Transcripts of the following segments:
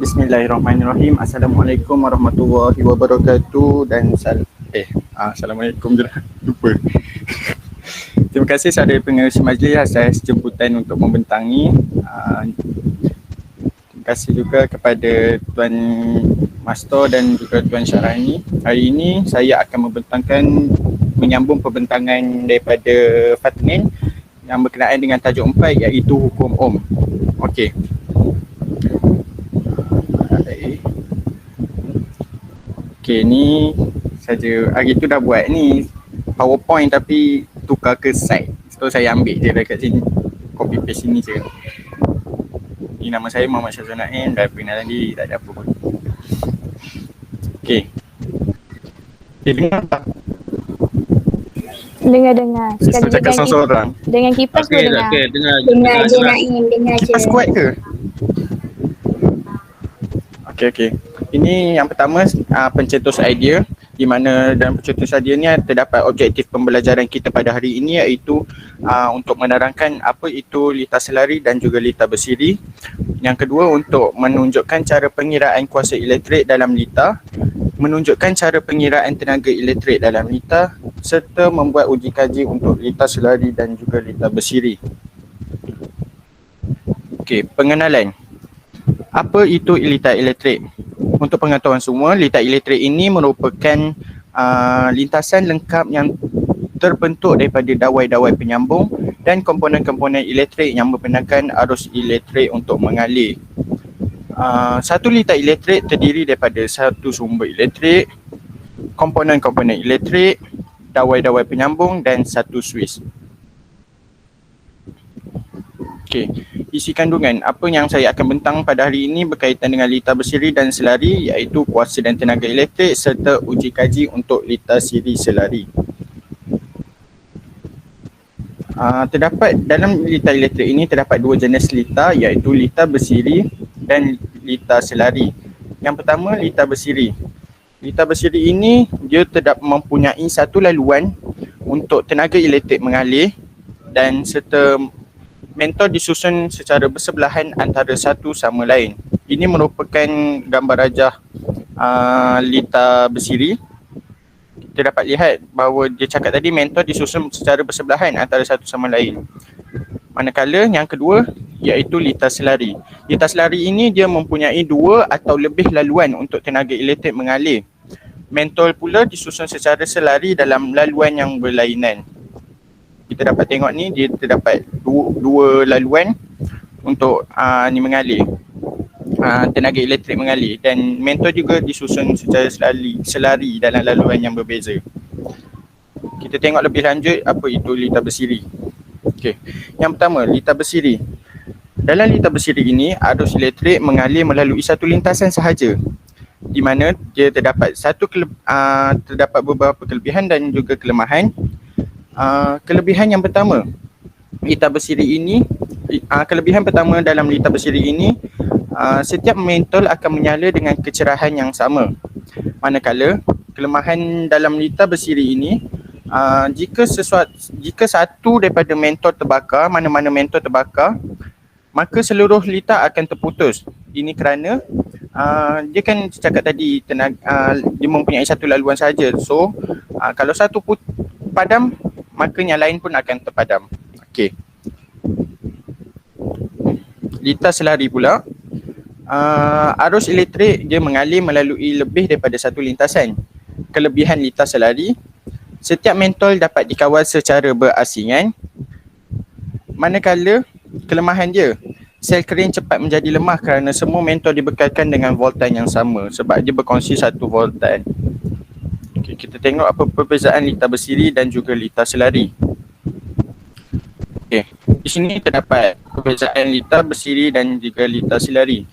Bismillahirrahmanirrahim. Assalamualaikum warahmatullahi wabarakatuh dan Assalamualaikum je dah. Lupa. Terima kasih saudara pengerusi majlis atas jemputan untuk membentangi. Terima kasih juga kepada Tuan Mastor dan juga Tuan Syarani. Hari ini saya akan menyambung pembentangan daripada Fatnin yang berkenaan dengan tajuk 4 iaitu hukum Ohm. Okey. Okey, ni saja. Hari tu dah buat ni PowerPoint tapi tukar ke slide. So saya ambil je dekat sini. Copy paste sini je. Ni nama saya Muhammad Syazwan Naim, dah perkenalan diri, tak ada apa pun. Okey. Dengar tak? Dengar. Sekali cakap seorang-seorang. Dengan kipas pun dengar. Dengar je Naim, dengar je. Kipas kuat ke? Okey. Ini yang pertama, pencetus idea, di mana dalam pencetus idea ni terdapat objektif pembelajaran kita pada hari ini iaitu untuk menerangkan apa itu litar selari dan juga litar bersiri. Yang kedua, untuk menunjukkan cara pengiraan kuasa elektrik dalam litar, menunjukkan cara pengiraan tenaga elektrik dalam litar serta membuat uji kaji untuk litar selari dan juga litar bersiri. Okey, pengenalan. Apa itu litar elektrik? Untuk pengetahuan semua, litar elektrik ini merupakan lintasan lengkap yang terbentuk daripada dawai-dawai penyambung dan komponen-komponen elektrik yang membenarkan arus elektrik untuk mengalir. Satu litar elektrik terdiri daripada satu sumber elektrik, komponen-komponen elektrik, dawai-dawai penyambung dan satu switch. Okey, isi kandungan apa yang saya akan bentang pada hari ini berkaitan dengan litar bersiri dan selari iaitu kuasa dan tenaga elektrik serta uji kaji untuk litar siri selari. Terdapat dalam litar elektrik ini terdapat dua jenis litar iaitu litar bersiri dan litar selari. Yang pertama, litar bersiri. Litar bersiri ini dia mempunyai satu laluan untuk tenaga elektrik mengalir dan serta mentor disusun secara bersebelahan antara satu sama lain. Ini merupakan gambar rajah litar bersiri. Kita dapat lihat bahawa dia cakap tadi mentor disusun secara bersebelahan antara satu sama lain. Manakala yang kedua iaitu litar selari. Litar selari ini dia mempunyai dua atau lebih laluan untuk tenaga elektrik mengalir. Mentor pula disusun secara selari dalam laluan yang berlainan. Kita dapat tengok ni dia terdapat dua laluan untuk mengalir, tenaga elektrik mengalir, dan mentor juga disusun secara selari dalam laluan yang berbeza. Kita tengok lebih lanjut apa itu litar bersiri. Okey. Yang pertama, litar bersiri. Dalam litar bersiri ini arus elektrik mengalir melalui satu lintasan sahaja, di mana dia terdapat terdapat beberapa kelebihan dan juga kelemahan. Kelebihan yang pertama, litar bersiri ini, kelebihan pertama dalam litar bersiri ini, setiap mentol akan menyala dengan kecerahan yang sama. Manakala kelemahan dalam litar bersiri ini, jika satu daripada mentol terbakar, mana-mana mentol terbakar, maka seluruh litar akan terputus. Ini kerana dia kan cakap tadi dia mempunyai satu laluan saja. So kalau satu padam, maka yang lain pun akan terpadam. Okey. Litar selari pula, arus elektrik dia mengalir melalui lebih daripada satu lintasan. Kelebihan litar selari, setiap mentol dapat dikawal secara berasingan. Manakala kelemahan dia, sel kering cepat menjadi lemah kerana semua mentol dibekalkan dengan voltan yang sama sebab dia berkongsi satu voltan. Okay, kita tengok apa perbezaan litar bersiri dan juga litar selari. Okay, di sini terdapat perbezaan litar bersiri dan juga litar selari.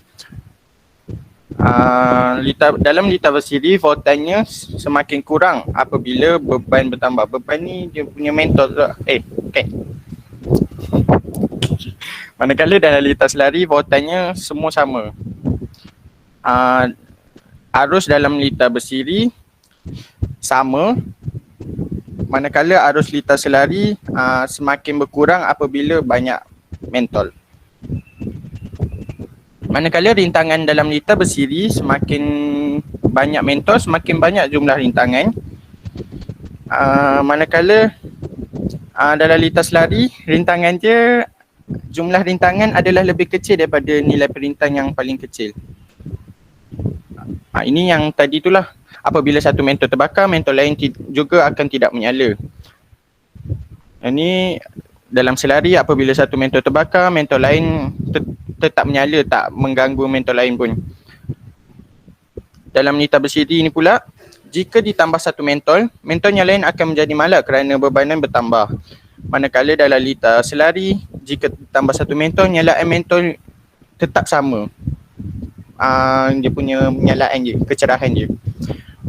Dalam litar bersiri, voltannya semakin kurang apabila beban bertambah. Beban ni dia punya mentol. Manakala dalam litar selari, voltannya semua sama. Arus dalam litar bersiri sama, manakala arus litar selari semakin berkurang apabila banyak mentol. Manakala rintangan dalam lita bersiri, semakin banyak mentol, semakin banyak jumlah rintangan. Manakala dalam lita selari, rintangan dia, jumlah rintangan adalah lebih kecil daripada nilai perintang yang paling kecil. Ini yang tadi itulah, apabila satu mentol terbakar, mentol lain juga akan tidak menyala. Ini dalam selari, apabila satu mentol terbakar, mentol lain tetap menyala, tak mengganggu mentol lain pun. Dalam lita bersiri ini pula, jika ditambah satu mentol, mentol yang lain akan menjadi malat kerana bebanan bertambah. Manakala dalam lita selari, jika ditambah satu mentol, nyalaan mentol tetap sama. Dia punya penyalaan je, kecerahan je.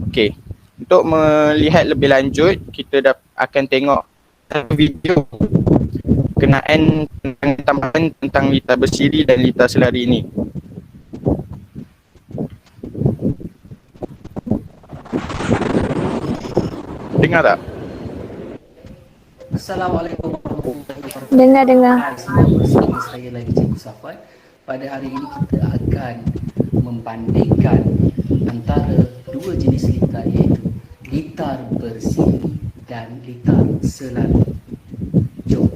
Okey. Untuk melihat lebih lanjut, kita akan tengok video kenaan tentang tambahan tentang lita bersiri dan lita selari ini. Dengar tak? Assalamualaikum warahmatullahi wabarakatuh. Dengar. Semua bersama saya lagi Cikgu Safwan. Pada hari ini kita akan membandingkan antara dua jenis litar, iaitu litar bersiri dan litar selari. Jom.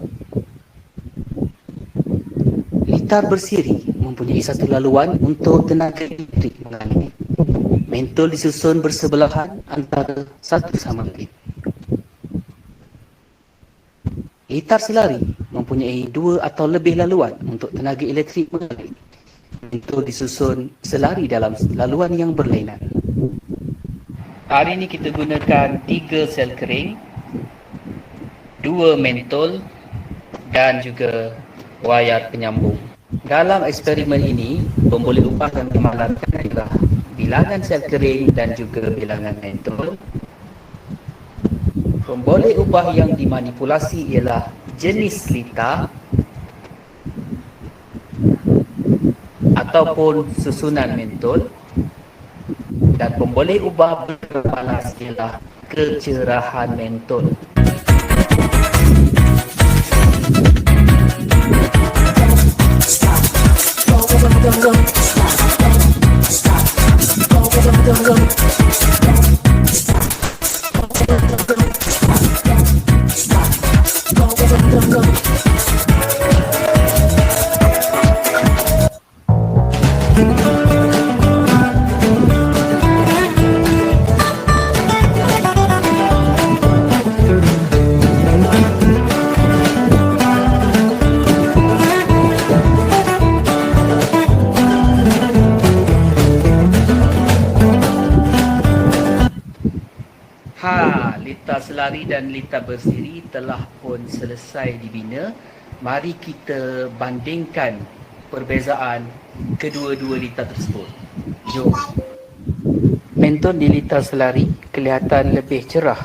Litar bersiri mempunyai satu laluan untuk tenaga elektrik mengalir. Mentol disusun bersebelahan antara satu sama lain. Litar selari mempunyai dua atau lebih laluan untuk tenaga elektrik mengalir. Mentol disusun selari dalam laluan yang berlainan. Hari ini kita gunakan 3 sel kering, 2 mentol dan juga wayar penyambung. Dalam eksperimen ini, pemboleh upah yang dimalarkan adalah bilangan sel kering dan juga bilangan mentol. Pemboleh ubah yang dimanipulasi ialah jenis lita ataupun susunan mentol, dan pemboleh ubah berbalas ialah kecerahan mentol. Lita selari dan lita bersiri telah pun selesai dibina. Mari kita bandingkan perbezaan kedua-dua lita tersebut. Jom. Mentol di lita selari kelihatan lebih cerah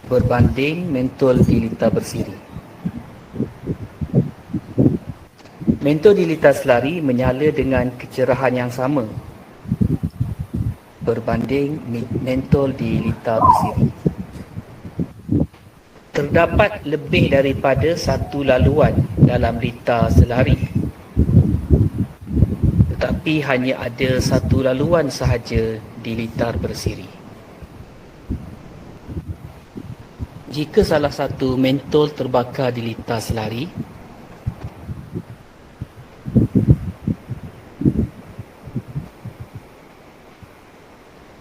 berbanding mentol di lita bersiri. Mentol di lita selari menyala dengan kecerahan yang sama berbanding mentol di lita bersiri. Terdapat lebih daripada satu laluan dalam lita selari, tetapi hanya ada satu laluan sahaja di litar bersiri. Jika salah satu mentol terbakar di lita selari,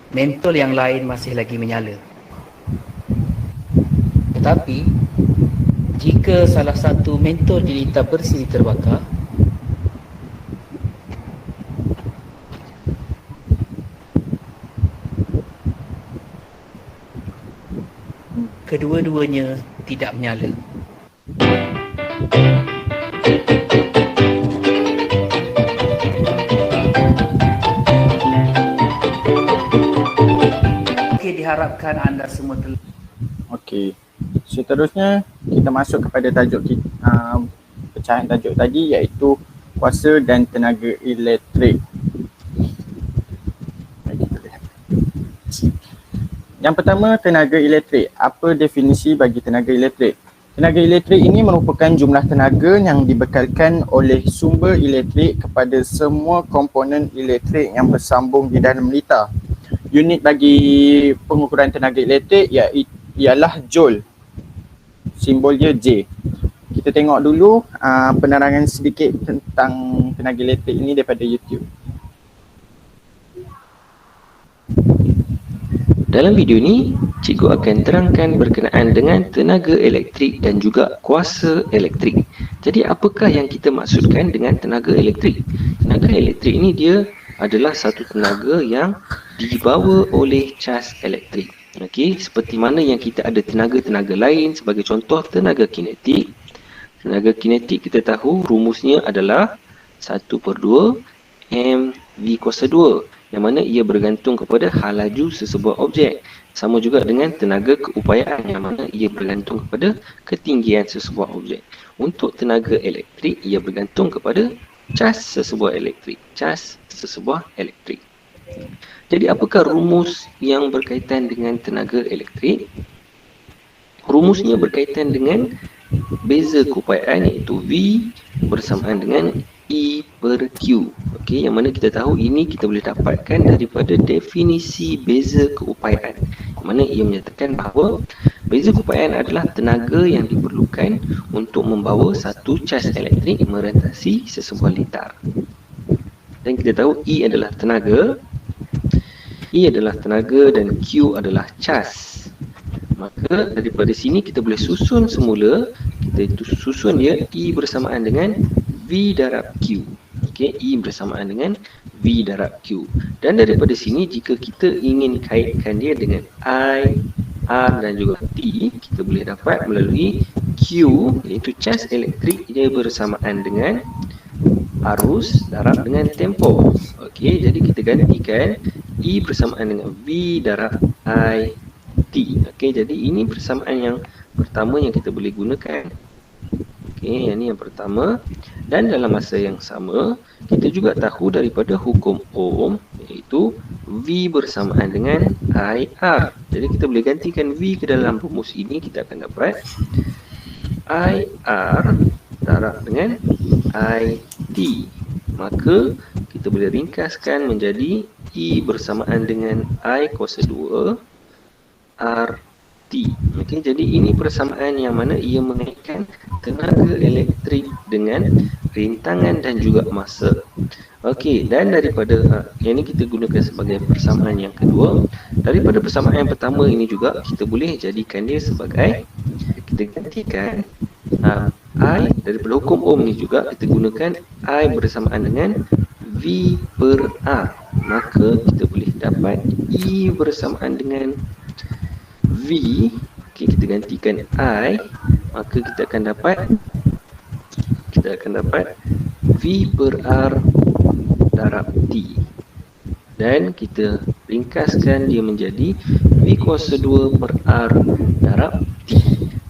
mentol yang lain masih lagi menyala. Tetapi jika salah satu mentol di lita bersiri terbakar, kedua-duanya tidak menyala. Diharapkan anda semua Okey. Seterusnya kita masuk kepada tajuk kita, pecahan tajuk tadi, iaitu kuasa dan tenaga elektrik. Mari kita lihat. Yang pertama, tenaga elektrik. Apa definisi bagi tenaga elektrik? Tenaga elektrik ini merupakan jumlah tenaga yang dibekalkan oleh sumber elektrik kepada semua komponen elektrik yang bersambung di dalam lita. Unit bagi pengukuran tenaga elektrik ialah joule. Simbol dia J. Kita tengok dulu penerangan sedikit tentang tenaga elektrik ini daripada YouTube. Dalam video ini, cikgu akan terangkan berkenaan dengan tenaga elektrik dan juga kuasa elektrik. Jadi apakah yang kita maksudkan dengan tenaga elektrik? Tenaga elektrik ini dia adalah satu tenaga yang dibawa oleh cas elektrik. Okey, seperti mana yang kita ada tenaga-tenaga lain, sebagai contoh tenaga kinetik. Tenaga kinetik kita tahu rumusnya adalah 1/2 mv kuasa 2, yang mana ia bergantung kepada hal laju sesebuah objek. Sama juga dengan tenaga keupayaan, yang mana ia bergantung kepada ketinggian sesebuah objek. Untuk tenaga elektrik, ia bergantung kepada cas sesebuah elektrik. Cas sesebuah elektrik. Jadi apakah rumus yang berkaitan dengan tenaga elektrik? Rumusnya berkaitan dengan beza keupayaan, iaitu V bersamaan dengan E per Q. Okey, yang mana kita tahu ini kita boleh dapatkan daripada definisi beza keupayaan. Yang mana ia menyatakan bahawa beza keupayaan adalah tenaga yang diperlukan untuk membawa satu cas elektrik merentasi sesebuah litar. Dan kita tahu E adalah tenaga, dan Q adalah cas. Maka daripada sini kita boleh susun semula, kita susun dia E bersamaan dengan V darab Q. Okey, E bersamaan dengan V darab Q. Dan daripada sini jika kita ingin kaitkan dia dengan I, R dan juga T, kita boleh dapat melalui Q, iaitu cas elektrik, dia bersamaan dengan arus darab dengan tempoh. Okey, jadi kita gantikan E bersamaan dengan V darab I T. Okey, jadi ini persamaan yang pertama yang kita boleh gunakan. Okey, yang ini yang pertama. Dan dalam masa yang sama, kita juga tahu daripada hukum Ohm, iaitu V bersamaan dengan IR. Jadi kita boleh gantikan V ke dalam rumus ini, kita akan dapat IR darab dengan IT. Maka kita boleh ringkaskan menjadi E bersamaan dengan I kuasa 2 RT. Okey, jadi ini persamaan yang mana ia mengaitkan tenaga elektrik dengan rintangan dan juga masa. Okey, dan daripada yang ini kita gunakan sebagai persamaan yang kedua. Daripada persamaan yang pertama ini juga kita boleh jadikan dia sebagai, kita gantikan I daripada hukum Ohm ni juga kita gunakan I bersamaan dengan V per R. Maka kita boleh dapat E bersamaan dengan V. Okey, kita gantikan I, maka kita akan dapat V per R darab T. Dan kita ringkaskan dia menjadi V kuasa 2 per R darab T.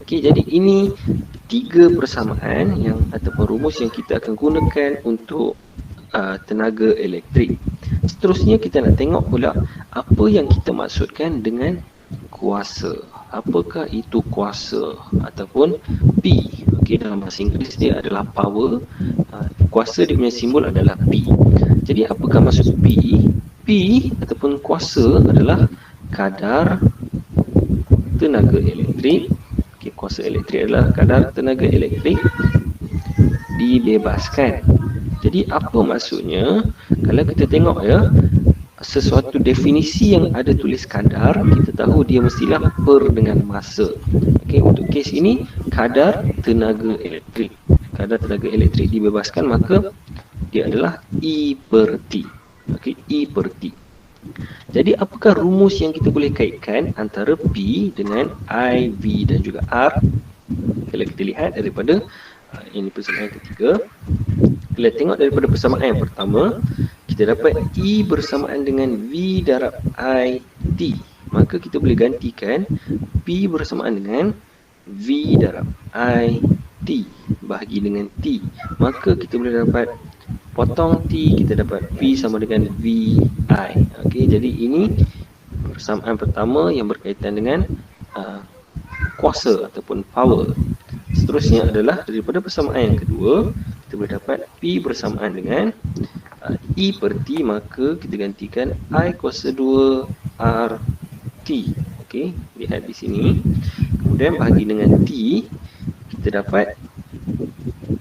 Okey, jadi ini tiga persamaan yang ataupun rumus yang kita akan gunakan untuk tenaga elektrik. Seterusnya kita nak tengok pula apa yang kita maksudkan dengan kuasa. Apakah itu kuasa ataupun P? Okey, dalam bahasa Inggeris dia adalah power. Kuasa dia punya simbol adalah P. Jadi apakah maksud P? P ataupun kuasa adalah kadar tenaga elektrik. Okey, kuasa elektrik adalah kadar tenaga elektrik dibebaskan. Jadi apa maksudnya? Kalau kita tengok ya, sesuatu definisi yang ada tulis kadar, kita tahu dia mestilah per dengan masa. Okey, untuk kes ini kadar tenaga elektrik. Kadar tenaga elektrik dibebaskan, maka dia adalah E per T. Okey, E per T. Jadi apakah rumus yang kita boleh kaitkan antara P dengan I, V dan juga R? Kalau kita lihat daripada ini persamaan yang ketiga, kita tengok daripada persamaan yang pertama, kita dapat E bersamaan dengan V darab I T. Maka kita boleh gantikan P bersamaan dengan V darab I T bahagi dengan T. Maka kita boleh dapat potong T, kita dapat V sama dengan V I. Okey, jadi ini persamaan pertama yang berkaitan dengan kuasa ataupun power. Seterusnya adalah daripada persamaan yang kedua, kita boleh dapat P bersamaan dengan E per T, maka kita gantikan I kuasa 2 R T. Okey, lihat di sini. Kemudian bahagi dengan T, kita dapat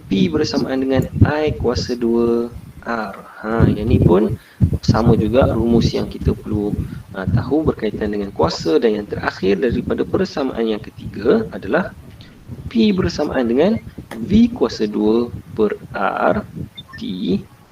P bersamaan dengan I kuasa 2 R. Yang ni pun sama juga rumus yang kita perlu tahu berkaitan dengan kuasa. Dan yang terakhir daripada persamaan yang ketiga adalah P bersamaan dengan V kuasa 2 per R T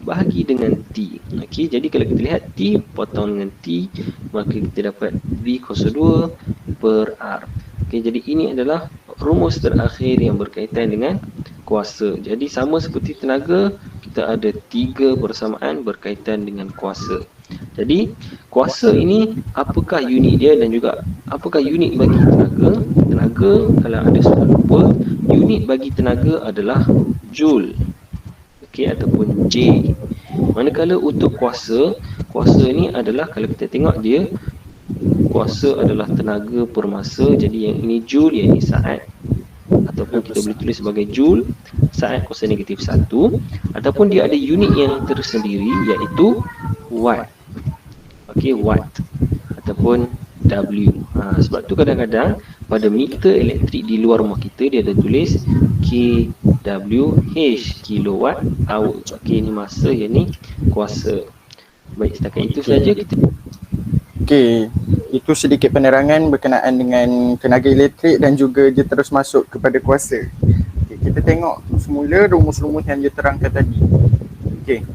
bahagi dengan T. Okey, jadi kalau kita lihat T potong dengan T, maka kita dapat V kuasa 2 per R. Okey, jadi ini adalah rumus terakhir yang berkaitan dengan kuasa. Jadi sama seperti tenaga, kita ada 3 persamaan berkaitan dengan kuasa. Jadi kuasa ini apakah unit dia dan juga apakah unit bagi tenaga? Tenaga, kalau ada soalan lupa, unit bagi tenaga adalah joule. Okey, ataupun J. Manakala untuk kuasa, kuasa ni adalah kalau kita tengok dia, kuasa adalah tenaga per masa. Jadi yang ini joule, yang ini saat, ataupun kita boleh tulis sebagai joule saat kuasa negatif 1, ataupun dia ada unit yang tersendiri iaitu watt. Okey, watt ataupun W. Sebab tu kadang-kadang pada meter elektrik di luar rumah kita dia ada tulis kWh, kilowatt hour. Okey, ini masa, yang ni kuasa. Baik, setakat itu saja kita. Okey, itu sedikit penerangan berkenaan dengan tenaga elektrik dan juga dia terus masuk kepada kuasa. Okay, kita tengok semula rumus-rumus yang dia terangkan tadi. Okey,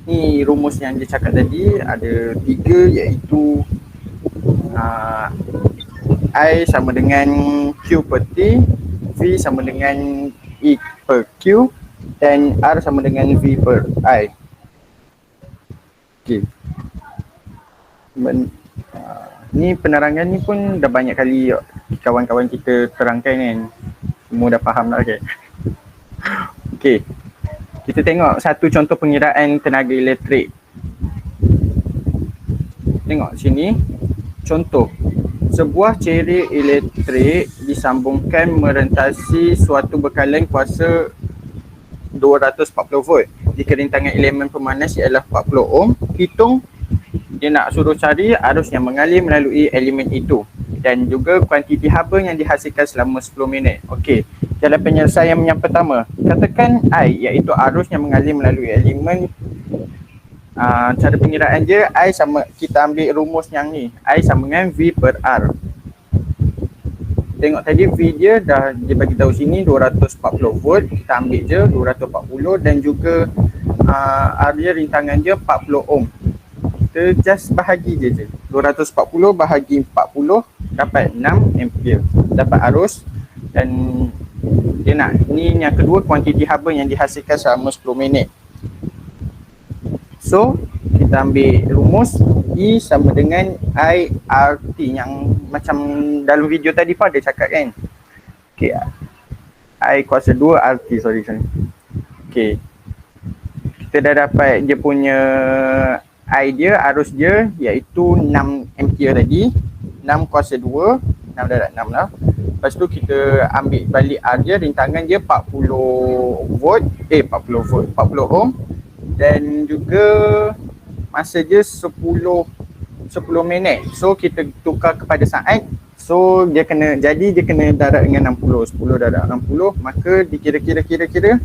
ni rumus yang dia cakap tadi ada 3, iaitu I sama dengan Q per T, V sama dengan E per Q, dan R sama dengan V per I. Okey. Ni penerangan ni pun dah banyak kali kawan-kawan kita terangkan kan. Semua dah faham dah kan. Okey. Kita tengok satu contoh pengiraan tenaga elektrik. Tengok sini. Contoh. Sebuah ceri elektrik disambungkan merentasi suatu bekalan kuasa 240 volt. Jika rintangan elemen pemanas ialah 40 ohm, hitung dia nak suruh cari arus yang mengalir melalui elemen itu dan juga kuantiti haba yang dihasilkan selama 10 minit. Okey, jalan penyelesaian yang pertama, katakan I iaitu arus yang mengalir melalui elemen. Cara pengiraan dia, I sama, kita ambil rumus yang ni, I sama dengan V per R. Tengok tadi V dia dah dia bagi tahu sini 240 volt, kita ambil je 240 dan juga R dia, rintangan dia 40 ohm. Kita just bahagi je 240 bahagi 40 dapat 6 ampere, dapat arus. Dan dia nak, ni yang kedua, kuantiti haba yang dihasilkan selama 10 minit. So kita ambil rumus E sama dengan IRT yang macam dalam video tadi pun ada cakap kan. Okay, I kuasa 2 RT, sorry. Okay, kita dah dapat dia punya I dia, arus dia iaitu 6 ampere tadi. 6 kuasa 2, 6 dah dapat 6 lah. Lepas tu kita ambil balik R dia, rintangan dia 40 ohm. Dan juga masa je 10 minit. So kita tukar kepada saat. So dia kena darat dengan 60. 10 darat 60, maka dikira-kira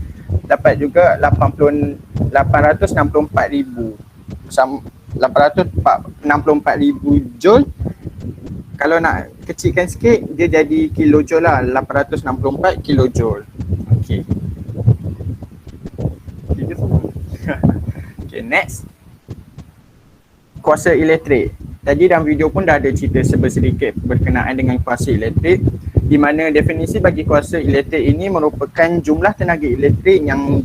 dapat juga 864,000 joule. Kalau nak kecilkan sikit, dia jadi kilojoule lah, 864 kilojoule. Okey. Okay, next. Kuasa elektrik. Tadi dalam video pun dah ada cerita sedikit berkenaan dengan kuasa elektrik, di mana definisi bagi kuasa elektrik ini merupakan jumlah tenaga elektrik yang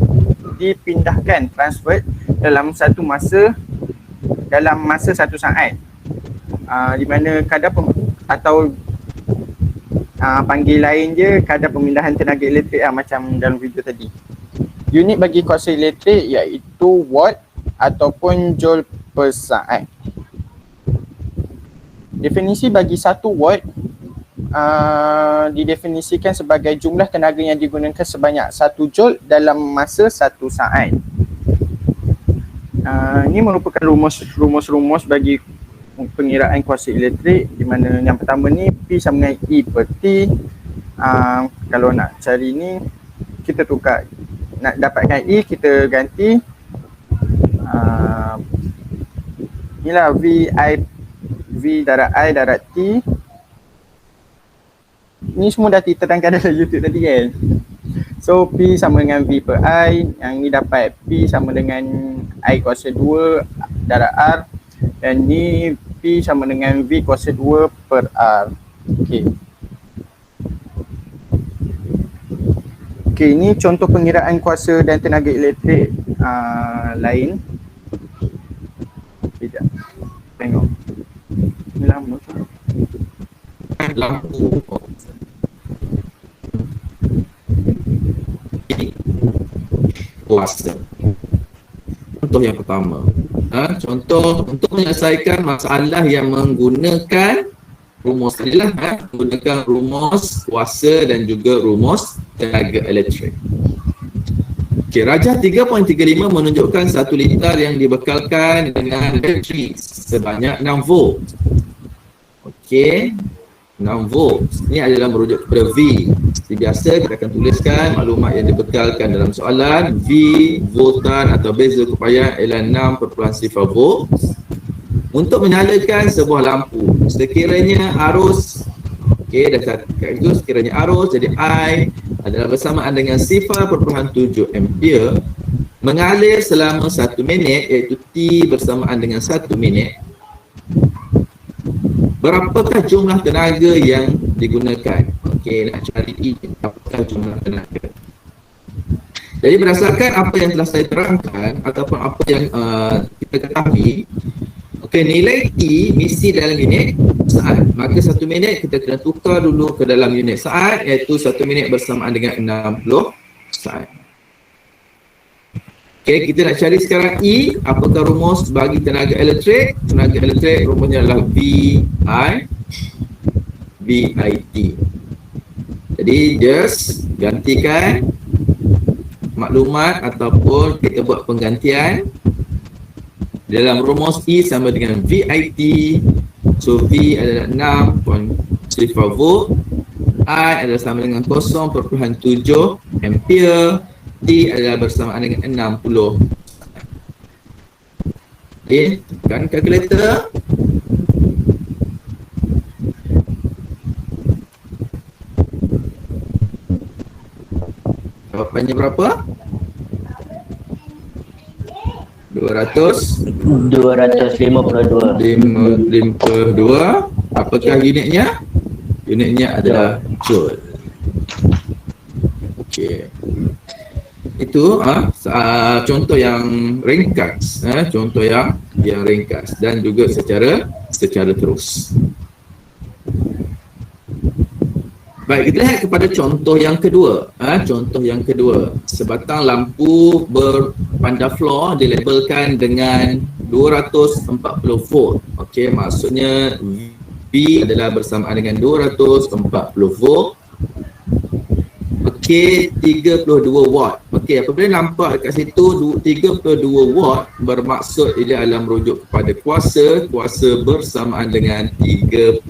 dipindahkan, transfer dalam satu masa, dalam masa satu saat. Di mana kadar panggil lain je kadar pemindahan tenaga elektrik macam dalam video tadi. Unit bagi kuasa elektrik iaitu watt ataupun joule per saat. Definisi bagi 1 watt didefinisikan sebagai jumlah tenaga yang digunakan sebanyak 1 joule dalam masa 1 saat. Ini merupakan rumus bagi pengiraan kuasa elektrik, di mana yang pertama ni P sama dengan E per T. Kalau nak cari ni kita tukar, nak dapatkan E kita ganti inilah V darab I darab T. Ni semua dah diterangkan dalam YouTube tadi kan. So P sama dengan V per I, yang ni dapat P sama dengan I kuasa 2 darab R, dan ni P sama dengan V kuasa 2 per R. Okey, ni contoh pengiraan kuasa dan tenaga elektrik lain. Sekejap, tengok. Ni lama tu. Lampu kuasa. Contoh yang pertama, contoh untuk menyelesaikan masalah yang menggunakan rumus ni lah, menggunakan rumus kuasa dan juga rumus tenaga elektrik. Okey, Rajah 3.35 menunjukkan 1 liter yang dibekalkan dengan bateri sebanyak 6 volt. Okey, 6 volt. Ini adalah merujuk kepada V. Seperti biasa kita akan tuliskan maklumat yang dibekalkan dalam soalan. V, voltan atau beza keupayaan ialah 6.0 volt. Untuk menyalakan sebuah lampu, sekiranya arus, dah cakap itu, sekiranya arus jadi I adalah bersamaan dengan 0.7 ampere mengalir selama 1 minit, iaitu T bersamaan dengan 1 minit. Berapakah jumlah tenaga yang digunakan? Okey, nak cari E, apakah jumlah tenaga? Jadi berdasarkan apa yang telah saya terangkan ataupun apa yang kita ketahui, okey, nilai T mesti dalam unit saat. Maka 1 minit kita kena tukar dulu ke dalam unit saat, iaitu 1 minit bersamaan dengan 60 saat. Okey, kita nak cari sekarang E. Apakah rumus bagi tenaga elektrik? Tenaga elektrik rumusnya adalah VIT. Jadi just gantikan maklumat ataupun kita buat penggantian. Dalam rumus E sama dengan VIT. So V adalah 6.0 volt, I adalah sama dengan 0.7 ampere, T adalah bersamaan dengan 60. Okey, tekan kalkulator. Jawapannya berapa? 252. Apakah unitnya? Unitnya adalah joule. Okey. Itu contoh yang ringkas, contoh yang ringkas dan juga secara terus. Baik, kita lihat kepada contoh yang kedua. Contoh yang kedua, sebatang lampu berpandaflor dilabelkan dengan 240 volt. Okey, maksudnya V adalah bersamaan dengan 240 volt. Okey, 32 watt. Okey, apabila nampak dekat situ 32 watt, bermaksud ia adalah merujuk kepada kuasa bersamaan dengan 32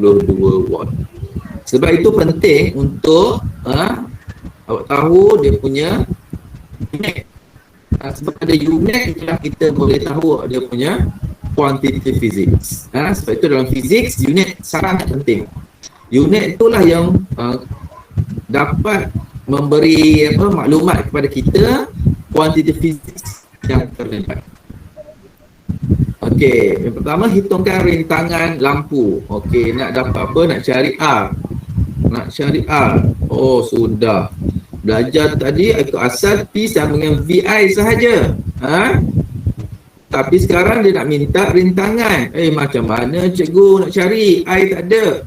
watt. Sebab itu penting untuk awak tahu dia punya unit. Sebab ada unit itulah kita boleh tahu dia punya quantitative physics. Sebab itu dalam physics unit sangat penting. Unit itulah yang dapat memberi maklumat kepada kita quantitative physics yang terlibat. Okey, yang pertama hitungkan rintangan lampu. Okey, nak dapat apa? Nak cari R. Oh, sudah. Belajar tadi ikut asal P sama dengan VI sahaja. Tapi sekarang dia nak minta rintangan. Macam mana cikgu nak cari? I tak ada.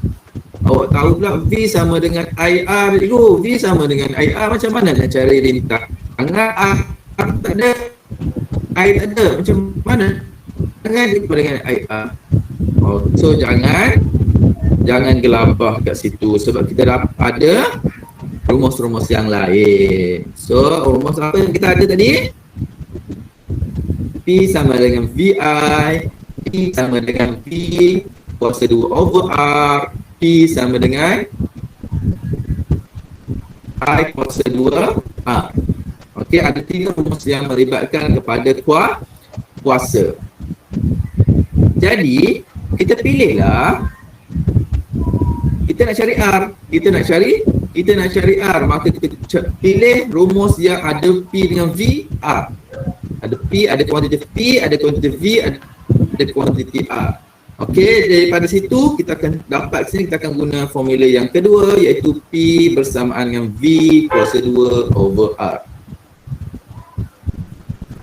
Awak tahu pula V sama dengan IR cikgu. V sama dengan IR, macam mana nak cari rintangan? R tak ada. I tak ada. Macam mana? Dengan IR. So jangan jangan gelabah kat situ sebab kita ada rumus-rumus yang lain. So, rumus apa yang kita ada tadi? P sama dengan VI, P sama dengan P kuasa 2 over R, P sama dengan I kuasa 2 R. Okey, ada 3 rumus yang melibatkan kepada kuasa. Jadi, kita pilihlah, kita nak cari R, kita nak cari R, maka kita pilih rumus yang ada P dengan V, R. Ada P, ada kuantiti P, ada kuantiti V, ada kuantiti R. Okey, daripada situ kita akan dapat sini, kita akan guna formula yang kedua iaitu P bersamaan dengan V kuasa 2 over R.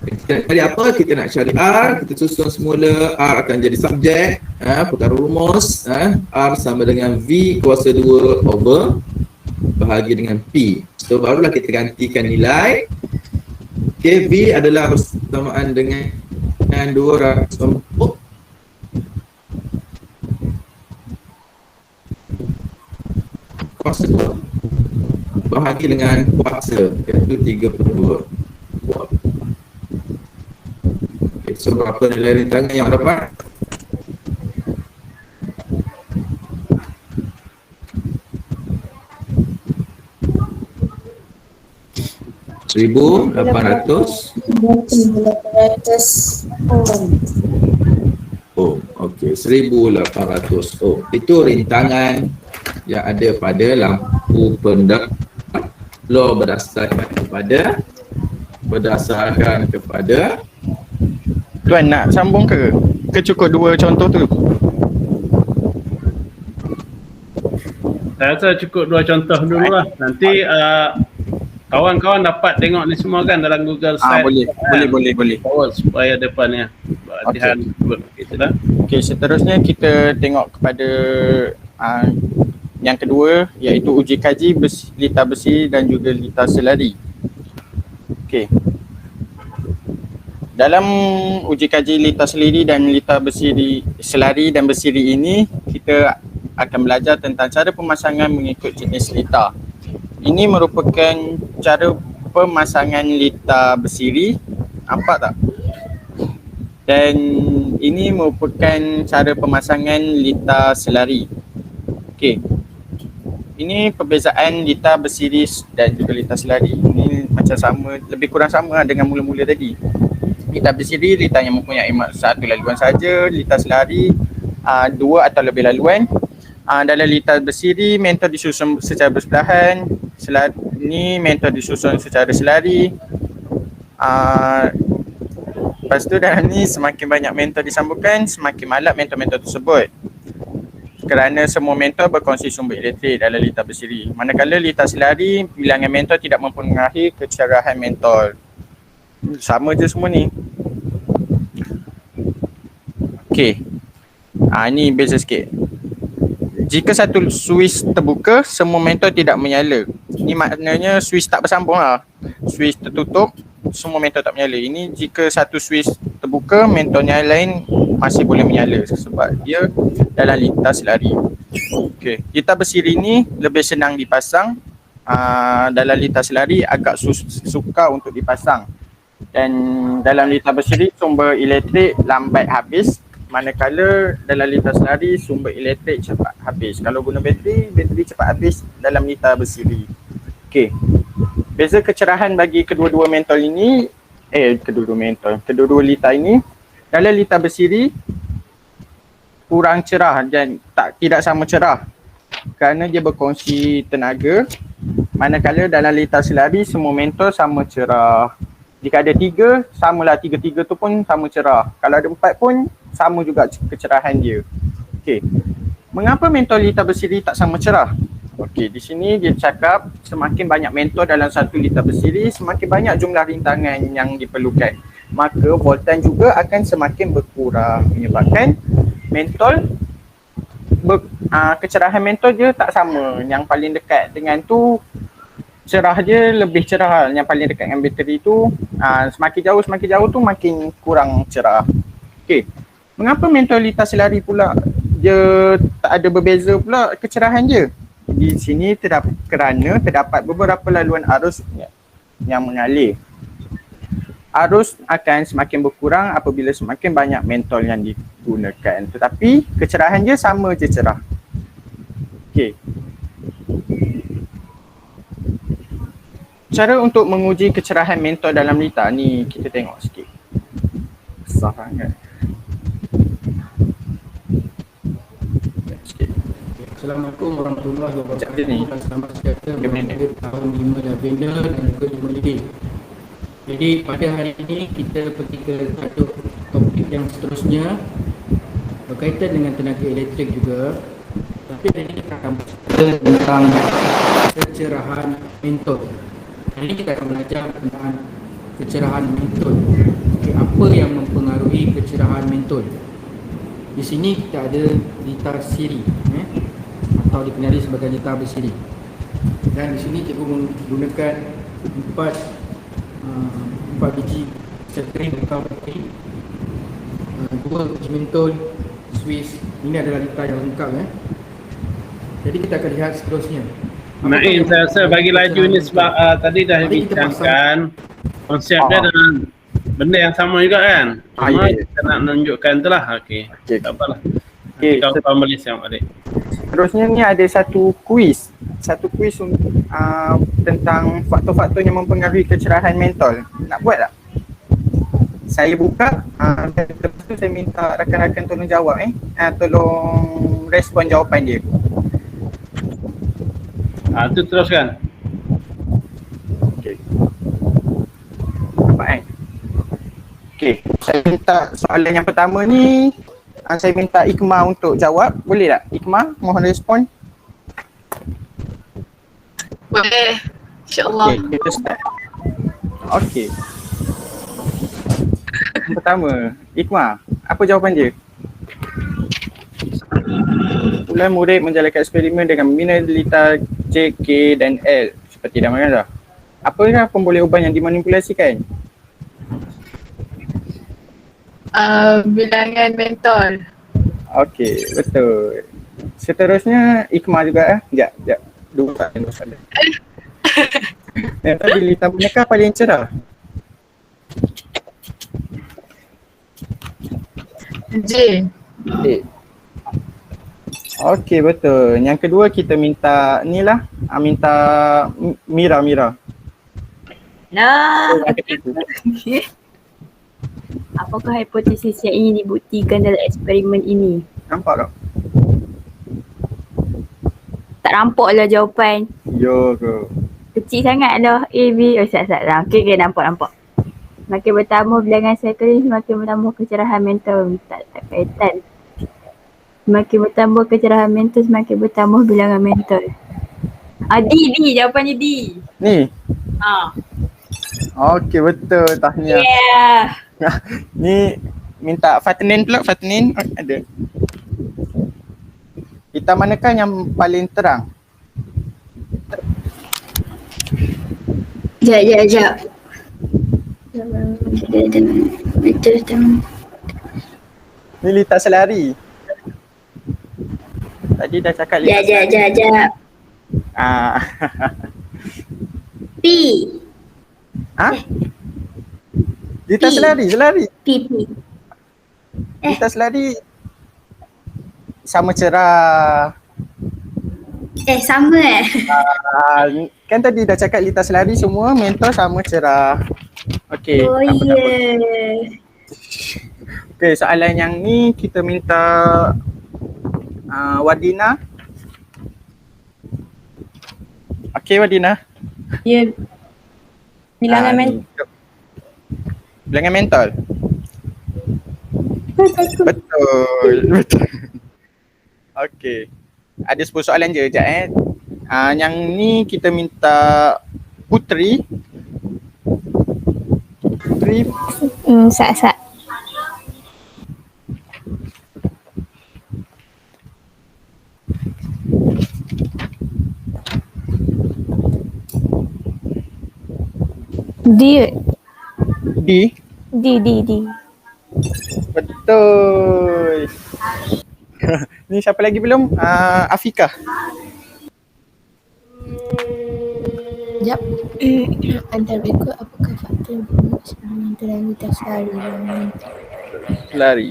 Kita nak cari apa? Kita nak cari R, kita susun semula R akan jadi subjek, perkara rumus, R sama dengan V kuasa 2 over bahagi dengan P. So barulah kita gantikan nilai. Okay, V adalah bersamaan dengan 240 kuasa 2 bahagi dengan kuasa iaitu 32 watt. Okay, so berapa nilai rintangan yang dapat? $1,800 ohm. Okey, 1,800 ohm. Itu rintangan yang ada pada lampu pendekat low berdasarkan kepada Tuan nak sambung ke? Ke cukup 2 contoh tu? Saya rasa cukup 2 contoh dulu lah. Nanti kawan-kawan dapat tengok ni semua kan dalam Google Slides. Boleh. Forward supaya depannya latihan tersebut. Okey, sudah. Okey, seterusnya kita tengok kepada yang kedua iaitu uji kaji litar besi dan juga litar selari. Okey. Dalam uji kaji litar selari dan litar selari dan bersiri ini, kita akan belajar tentang cara pemasangan mengikut jenis litar. Ini merupakan cara pemasangan litar bersiri, nampak tak? Dan ini merupakan cara pemasangan litar selari. Okey. Ini perbezaan litar bersiri dan juga litar selari. Ini macam sama, lebih kurang sama dengan mula-mula tadi. Litar bersiri, litar yang mempunyai satu laluan saja. Litar selari, 2 atau lebih laluan. Dalam litar bersiri, mentor disusun secara bersebelahan. Ni mentor disusun secara selari. Lepas tu dalam ni semakin banyak mentor disambungkan, semakin malat mentor-mentor tersebut. Kerana semua mentor berkongsi sumber elektrik dalam litar bersiri. Manakala litar selari, bilangan mentor tidak mempengaruhi kecerahan mentor. Sama je semua ni. Okey. Ni beza sikit. Jika satu switch terbuka, semua mentor tidak menyala. Ini maknanya switch tak bersambung lah. Switch tertutup, semua mentor tak menyala. Ini jika satu switch terbuka, mentor yang lain masih boleh menyala sebab dia dalam litar selari. Okey, litar bersiri ni lebih senang dipasang. Dalam litar selari agak sukar untuk dipasang. Dan dalam litar bersiri sumber elektrik lambat habis, manakala dalam litar selari sumber elektrik cepat habis. Kalau guna bateri cepat habis dalam litar bersiri. Okey. Beza kecerahan bagi kedua-dua mentor ini, kedua-dua litar ini, dalam litar bersiri kurang cerah dan tidak sama cerah kerana dia berkongsi tenaga. Manakala dalam litar selari semua mentor sama cerah. Jika ada 3, samalah 3 tu pun sama cerah. Kalau ada 4 pun sama juga kecerahan dia. Okey. Mengapa mentor litar bersiri tak sama cerah? Okey, di sini dia cakap semakin banyak mentor dalam satu litar bersiri, semakin banyak jumlah rintangan yang diperlukan. Maka voltan juga akan semakin berkurang, menyebabkan mentor kecerahan mentor dia tak sama. Yang paling dekat dengan tu cerah dia lebih cerah. Yang paling dekat dengan bateri tu semakin jauh tu makin kurang cerah. Okey. Mengapa mentor litar selari pula dia tak ada berbeza pula kecerahan dia. Di sini kerana terdapat beberapa laluan arus yang mengalir. Arus akan semakin berkurang apabila semakin banyak mentol yang digunakan. Tetapi kecerahan dia sama je cerah. Okey. Cara untuk menguji kecerahan mentol dalam lita ni kita tengok sikit. Besar sangat. Assalamualaikum warahmatullahi Macam ni. wabarakatuh. Selamat sejahtera mengakhiri tahun 5 Lavender dan juga 5 Lilin. Jadi pada hari ini kita pergi ke satu topik yang seterusnya berkaitan dengan tenaga elektrik juga. Tapi hari ini kita akan bercerita tentang kecerahan mentol. Hari ini kita akan belajar tentang kecerahan mentol. Okey, apa yang mempengaruhi kecerahan mentol? Di sini kita ada lita siri, atau dikenali sebagai lita bersiri. Dan di sini cikgu menggunakan empat biji setring atau dua biji mentol Swiss. Ini adalah lita yang lengkap. Jadi kita akan lihat seterusnya. Main, saya rasa bagi laju ni sebab tadi dah dibincangkan konsep dia dengan benda yang sama juga kan. Cuma kita nak menunjukkan tu lah. Okey. Tak apalah. Okey, Kawan-kawan boleh siap adik. Seterusnya ni ada satu kuis. Satu kuis tentang faktor-faktor yang mempengaruhi kecerahan mentol. Nak buat tak? Saya buka dan lepas tu saya minta rakan-rakan tolong jawab tolong respon jawapan dia. Tu teruskan. Okey. Nampak kan? Okey, saya minta soalan yang pertama ni saya minta Ikma untuk jawab. Boleh tak? Ikma, mohon respon. Boleh. InsyaAllah. Okey, kita start. Okey. Yang pertama, Ikma, apa jawapan dia? Kumpulan murid menjalankan eksperimen dengan membina lita J, K dan L seperti dah makan dah. Apakah pemboleh uban yang dimanipulasikan? Bilangan mentol. Okey, betul. Seterusnya Ikma juga Sekejap. Dua soalan. Yang tadi lita manakah paling cerah? J. Okey, betul. Yang kedua kita minta minta Mira. Nah, Yang ketiga. apakah hipotesis yang ingin dibuktikan dalam eksperimen ini? Nampak tak? Tak nampak lah jawapan. Yo ke. Kecil sangat lah. A, B. Oh, sat. Okey, nampak. Semakin bertambah bilangan cycling, semakin bertambah kecerahan mentol. Tak kaitan. Semakin bertambah kecerahan mentol, semakin bertambah bilangan mentol. D. Jawapannya D. Ni. Ah. Okey, betul. Tahniah. Yeah. Ni minta Fatnin pula. Fatnin ada. Lita manakah yang paling terang? Sekejap. Ni lita selari. Tadi dah cakap lita selari. Sekejap. P. Lita selari. P. Lita selari sama cerah. Sama Kan tadi dah cakap lita selari semua mentol sama cerah. Okey. Oh tak apa. Okey, soalan yang ni kita minta Wadina. Okey, Wadina. Ya. Bilangan mentol. Bilangan mentol. Betul. Okey. Ada 10 soalan je sekejap yang ni kita minta Putri. Sat. D. D. Betul. Ni Ni siapa lagi belum? Afika. Sekejap. Antara berikut apakah faktor yang berhubungan dengan antara litar selari dan elektrik? Selari.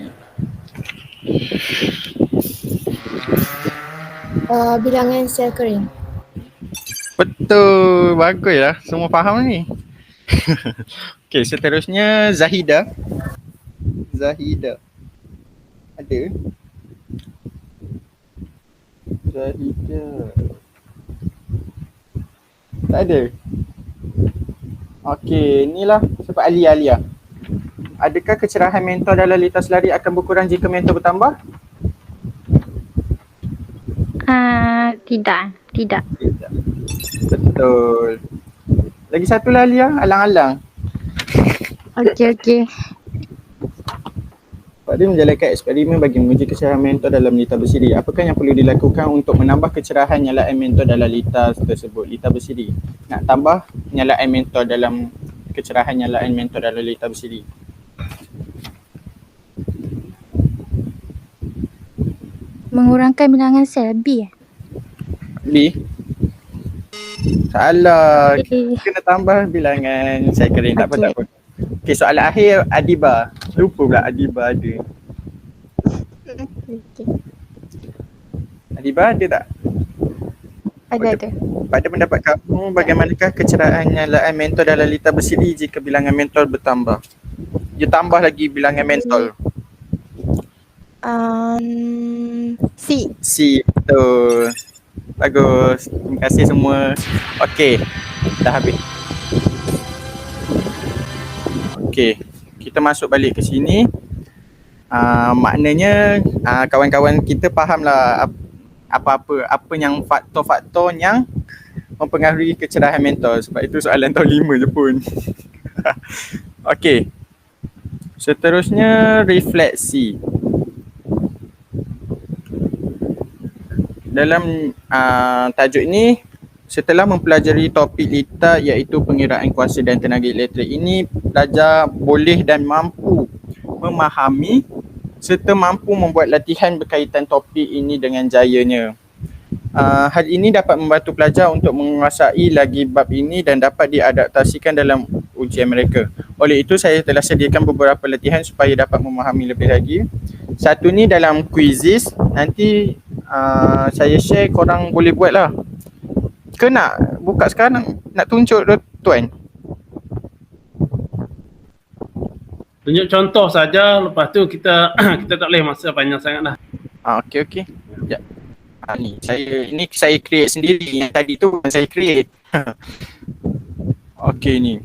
Bilangan sel kering. Betul, bagus lah. Semua faham ni. Okey, seterusnya Zahida. Zahida. Ada? Zahida. Tak ada? Okey, inilah sebab Alia. Adakah kecerahan mentor dalam litar selari akan berkurang jika mentor bertambah? Tidak. Tidak. Betul. Lagi satu lah Alia, alang-alang. Okey. Pak Dia menjalankan eksperimen bagi menguji kecerahan mentor dalam litar bersiri. Apakah yang perlu dilakukan untuk menambah kecerahan nyalaan mentor dalam litar tersebut, litar bersiri? Nak tambah nyalaan mentor dalam kecerahan nyalaan mentor dalam litar bersiri. Mengurangkan bilangan sel B. B? Salah. Kena tambah bilangan sel kering. Tak apa. Okey, soalan akhir Adiba. Lupa pula Adiba ada. Adiba ada tak? Ada. Pada pendapat kamu, bagaimanakah kecerahan nyalaan mentor dalam litar bersiri jika bilangan mentor bertambah? Dia tambah lagi bilangan mentor. C, betul. Bagus. Terima kasih semua. Okey, dah habis. Okey, kita masuk balik ke sini. Maknanya kawan-kawan kita fahamlah apa yang faktor-faktor yang mempengaruhi kecerahan mentor. Sebab itu soalan tahun 5 je pun. Okey. Seterusnya refleksi. Dalam tajuk ini, setelah mempelajari topik litar iaitu pengiraan kuasa dan tenaga elektrik ini, pelajar boleh dan mampu memahami serta mampu membuat latihan berkaitan topik ini dengan jayanya. Hal ini dapat membantu pelajar untuk menguasai lagi bab ini dan dapat diadaptasikan dalam ujian mereka. Oleh itu, saya telah sediakan beberapa latihan supaya dapat memahami lebih lagi. Satu ni dalam quizzes, nanti saya share, korang boleh buat lah. Ke nak buka sekarang? Nak tunjuk tuan? Tunjuk contoh saja, lepas tu kita tak boleh masa panjang sangat lah. Okey. Sekejap. Ini saya create sendiri. Yang tadi tu bukan saya create. Okey ni.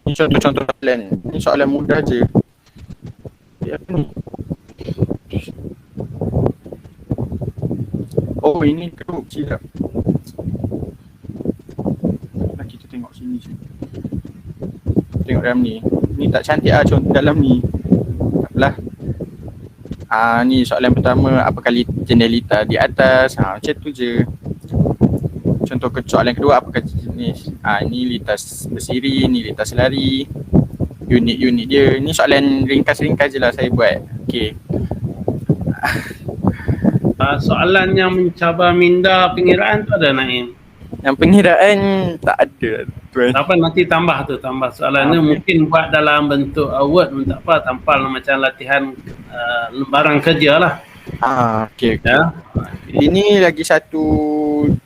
Ini contoh-contoh soalan. Ini soalan mudah je. Apa ni? Oh, ini grup silap. Kita tengok sini je. Tengok dalam ni. Ni tak cantik lah contoh dalam ni. Tak apalah. Ni soalan pertama, apakah jenis litar di atas? Macam tu je. Contoh soalan kedua, apakah jenis? Ni litar bersiri, ni litar selari. Unit-unit dia. Ni soalan ringkas-ringkas je lah saya buat. Okey. Soalan yang mencabar minda pengiraan tu ada Naim? Yang pengiraan tak ada tuan. Apa nanti tambah soalan ni mungkin buat dalam bentuk Word pun tak apa, tampal macam latihan lembaran kerja lah. Okey. Ya. Ini lagi satu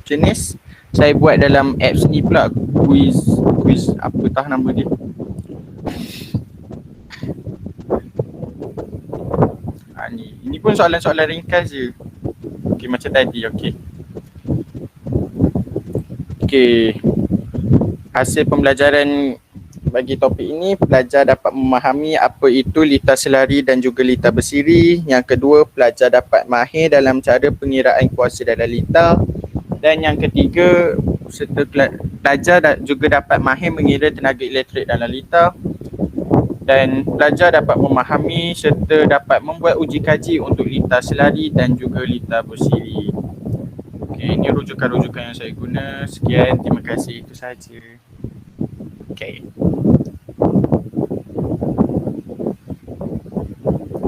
jenis saya buat dalam apps ni pula, quiz apa tah nama dia. Ini pun soalan-soalan ringkas je. Okey, macam tadi. Okey. Hasil pembelajaran bagi topik ini, pelajar dapat memahami apa itu litar selari dan juga litar bersiri. Yang kedua, pelajar dapat mahir dalam cara pengiraan kuasa dalam litar. Dan yang ketiga, pelajar juga dapat mahir mengira tenaga elektrik dalam litar. Dan pelajar dapat memahami serta dapat membuat uji kaji untuk litar selari dan juga litar bersiri. Okay, ini rujukan-rujukan yang saya guna. Sekian, terima kasih. Itu sahaja. Okay.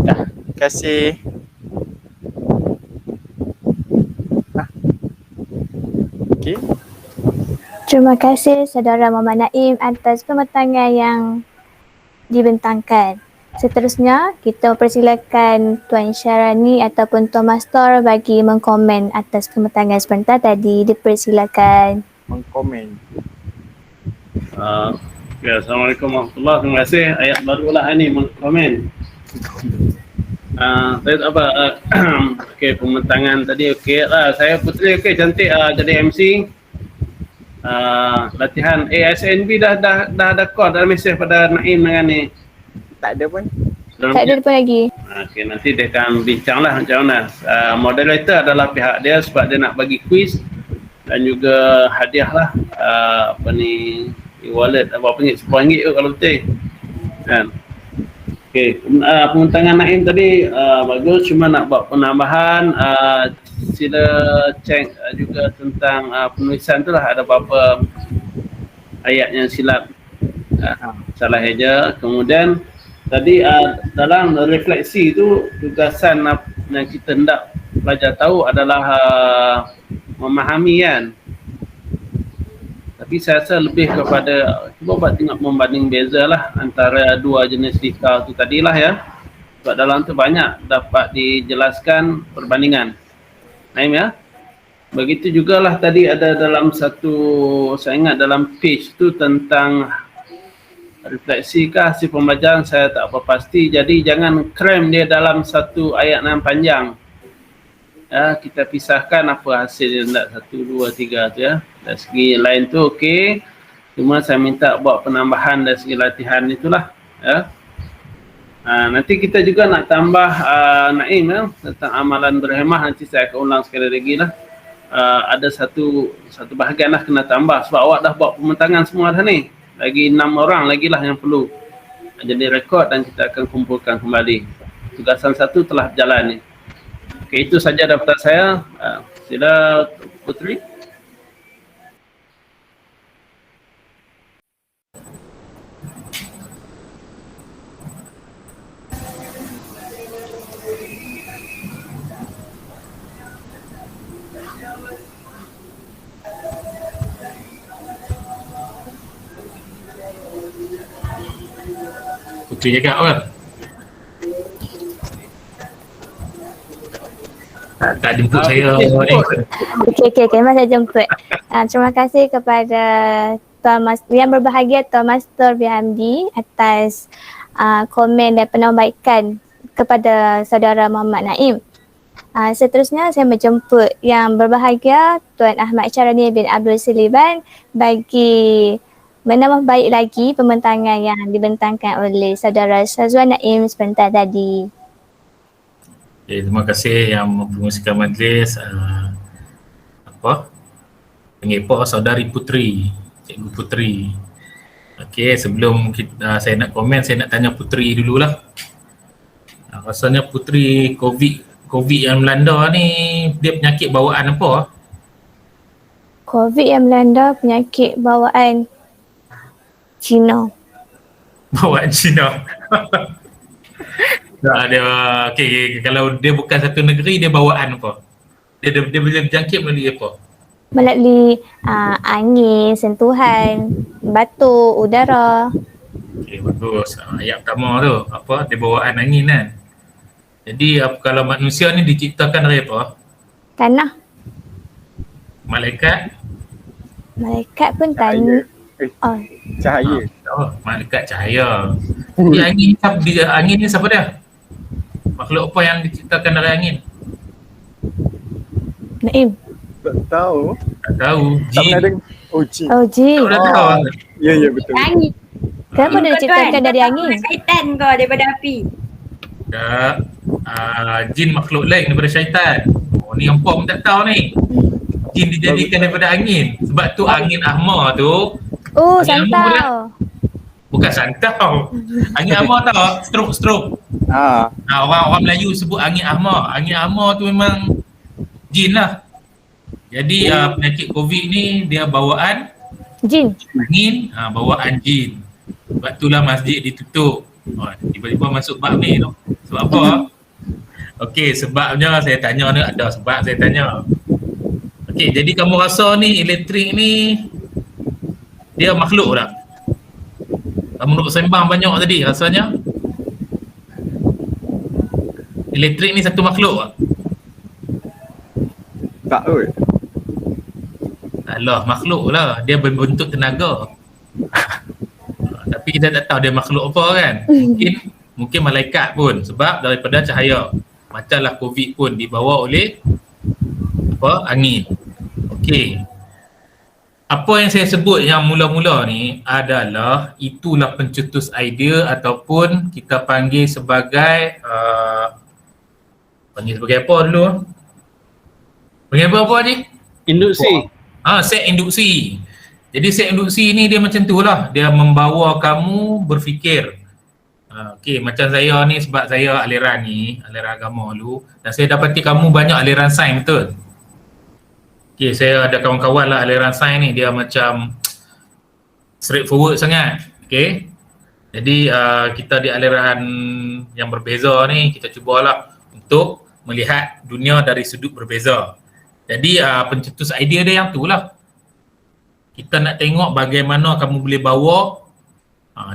Dah, terima kasih. Okay. Terima kasih Saudara Muhammad Naim atas pematangan yang dibentangkan. Seterusnya, kita persilakan Tuan Syarani ataupun Tuan Mastor bagi mengkomen atas pematangan sebentar tadi. Dipersilakan. Mengkomen. Ya, Assalamualaikum warahmatullahi. Terima kasih. Ayat barulah ni mengkomen. Saya tak apa. Okey, pematangan tadi okey lah. Saya Putri okey, cantik jadi MC. Latihan ASNB dah ada call, dah mesej pada Naim dengan ni. Tak ada pun. Tak ada pun lagi. Okey, nanti dia akan bincang lah macam mana. Moderator adalah pihak dia sebab dia nak bagi quiz dan juga hadiah lah. Apa ni, e-wallet apa panggil RM10 tu kalau betul kan. Okey, pembentangan Naim tadi bagus, cuma nak buat penambahan. Sila cek juga tentang penulisan tu lah, ada beberapa ayat yang silap, salah aja. Kemudian tadi dalam refleksi tu tugasan yang kita hendak belajar tahu adalah memahami kan. Tapi saya rasa lebih kepada cuba buat tengok membanding beza lah antara dua jenis lita tu tadilah ya. Sebab dalam tu banyak dapat dijelaskan perbandingan. Naim ya. Begitu jugalah tadi ada dalam satu, saya ingat dalam page tu tentang refleksi ke hasil pembelajaran, saya tak apa pasti. Jadi jangan cram dia dalam satu ayat yang panjang. Ya, kita pisahkan apa hasil dia nak 1, 2, 3 tu ya. Dari segi lain tu okey. Cuma saya minta buat penambahan dari segi latihan itulah ya. Nanti kita juga nak tambah Naim ya, tentang amalan berhemah, nanti saya akan ulang sekali lagi lah. Ada satu bahagian lah kena tambah sebab awak dah buat pembentangan semua dah ni. Lagi 6 orang lagi lah yang perlu. Jadi rekod dan kita akan kumpulkan kembali. Tugasan satu telah berjalan ni. Okey, itu saja daftar saya. Sila Putri. Putri cakap apa? Tak jemput saya. Okey, Mas saya jemput. Terima kasih kepada Tuan Mas yang berbahagia, Tuan Master Bihamdi atas komen dan penambahkan kepada saudara Muhammad Naim. Seterusnya saya menjemput yang berbahagia Tuan Ahmad Syarani bin Abdul Siliban bagi menambah baik lagi pembentangan yang dibentangkan oleh saudara Syazwan Naim sebentar tadi. Okay, terima kasih yang mempromosikan majlis pengepok saudari Putri, Cikgu Putri. Okey, sebelum saya nak komen, saya nak tanya Putri dululah. Rasanya Putri COVID yang melanda ni, dia penyakit bawaan apa? COVID yang melanda penyakit bawaan Cina. Bawaan Cina. Dia okay, kalau dia bukan satu negeri, dia bawaan apa? Dia boleh berjangkit melalui apa? Melalui angin, sentuhan, batuk, udara. Okey, bagus. Ayat pertama tu apa? Dia bawaan angin kan. Jadi kalau manusia ni diciptakan dari apa? Tanah. Malaikat? Malaikat pun tanah. Cahaya. Malaikat cahaya. Jadi angin ni siapa dia? Makhluk apa yang diciptakan dari angin? Naim. Tak tahu. Tak tahu. Jin. Jin. Oh, jin. Tak tahu. Ya, betul. Angin. Kenapa dia diciptakan dari angin? Syaitan kau daripada api. Tak. Jin makhluk lain daripada syaitan. Oh, ni hampa pun tak tahu ni. Jin dijadikan daripada angin. Sebab tu angin ahmar tu. Oh, santau. Bukan santau. Angin ahmar tau. Stroke. Orang Melayu sebut angin ahmar. Angin ahmar tu memang jin lah. Jadi penyakit COVID ni dia bawaan Jin. angin, bawaan jin. Sebab itulah masjid ditutup. Tiba-tiba masuk bab ni tu. Sebab apa? Okey, sebabnya saya tanya ni, ada sebab saya tanya. Okey, jadi kamu rasa ni elektrik ni dia makhluk tak? Kamu nak sembang banyak tadi rasanya. Elektrik ni satu makhluk tak? Tak kot. Alah, makhluk lah. Dia berbentuk tenaga. Tapi kita tak tahu dia makhluk apa kan. Mungkin malaikat pun sebab daripada cahaya. Macamlah COVID pun dibawa oleh angin. Okey. Apa yang saya sebut yang mula-mula ni adalah itulah pencetus idea ataupun kita panggil sebagai apa dulu? Panggil apa ni? Induksi. Set induksi. Jadi set induksi ni dia macam tu lah. Dia membawa kamu berfikir. Okey, macam saya ni sebab saya aliran agama dulu dan saya dapati kamu banyak aliran sains, betul? Okey, saya ada kawan-kawan lah aliran sains ni, dia macam straightforward sangat. Okey. Jadi kita di aliran yang berbeza ni kita cubalah untuk melihat dunia dari sudut berbeza. Jadi pencetus idea dia yang tu lah. Kita nak tengok bagaimana kamu boleh bawa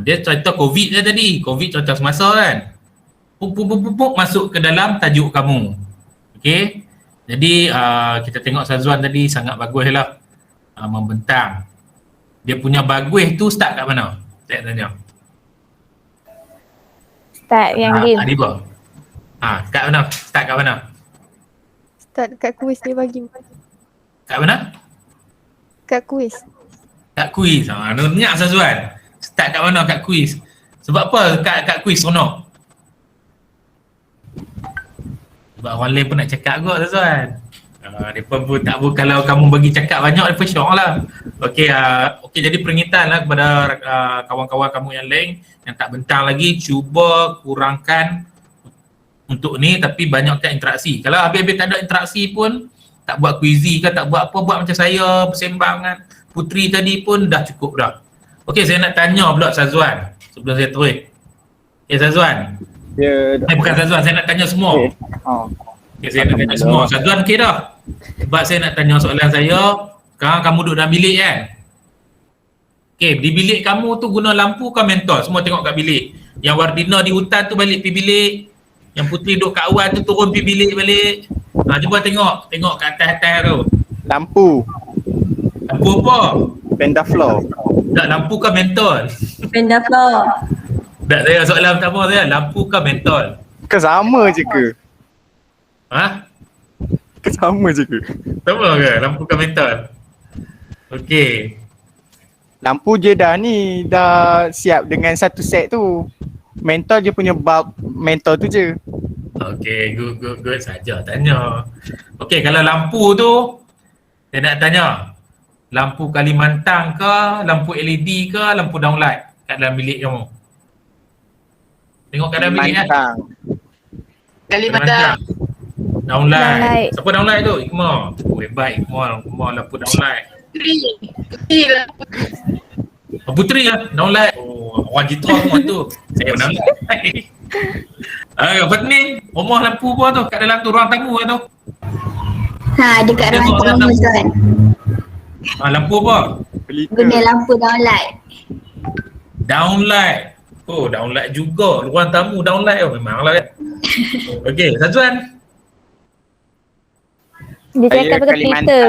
dia cerita COVID je tadi. COVID cerita semasa kan. Puk masuk ke dalam tajuk kamu. Okey. Jadi kita tengok Sazwan tadi sangat bagus lah. Membentang. Dia punya bagus tu start kat mana? Saya tanya. Start yang game. Adiba. Kat mana? Start kat mana? Start kat kuis dia bagi. Kat mana? Kat kuis. Kat kuis. Banyak Sazwan. Start kat mana kat kuis? Sebab apa kat kuis seronok? Sebab orang lain pun nak cakap kot Sazwan. Mereka pun tak pun kalau kamu bagi cakap banyak mereka syok lah. Okey, jadi peringatan lah kepada kawan-kawan kamu yang lain yang tak bentang lagi, cuba kurangkan untuk ni tapi banyakkan interaksi. Kalau habis-habis tak ada interaksi pun, tak buat quizy ke, tak buat apa, buat macam saya bersembang dengan Putri tadi pun dah cukup dah. Okey, saya nak tanya pula Sazwan sebelum saya terus. Okay Sazwan. Bukan Sazwan, saya nak tanya semua. Okay, saya nak tanya semua. Sazwan okey dah? Sebab saya nak tanya soalan saya, sekarang kamu duduk dalam bilik kan? Okey, di bilik kamu tu guna lampu ke mentol? Semua tengok kat bilik. Yang Wardina di hutan tu balik pergi bilik. Yang Putri duduk kat awan tu turun pergi bilik balik. Cuba tengok kat atas-atas tu. Lampu. Lampu apa? Pendafloor. Tak, lampu ke mentol? Pendafloor. Tak, saya soalan pertama saya, lampu ke mentol? Ke sama je ke? Ke sama je ke? Sama ke? Lampu ke mentol? Okey. Lampu je dah siap dengan satu set tu. Mentol je punya bulb mentol tu je. Okey, good saja tanya. Okey, kalau lampu tu saya nak tanya. Lampu Kalimantan ke, lampu LED ke, lampu downlight kat dalam bilik kamu? Tengok kat dalam bilik kan? Kalimantan. Downlight. Siapa downlight tu? Ikma. Baik Ikma lampu downlight. Putri lah. Putri lah, downlight. Orang jitra semua tu. Saya downlight. Apa ni? Rumah lampu apa tu? Kat dalam tu, ruang tamu tu. Dekat ruang tamu tu kan. Lampu apa? Guna lampu downlight. Downlight. Oh, downlight juga. Ruang tamu downlight. Memanglah kan. Okey, Sazwan. Dia cakap pakai Twitter.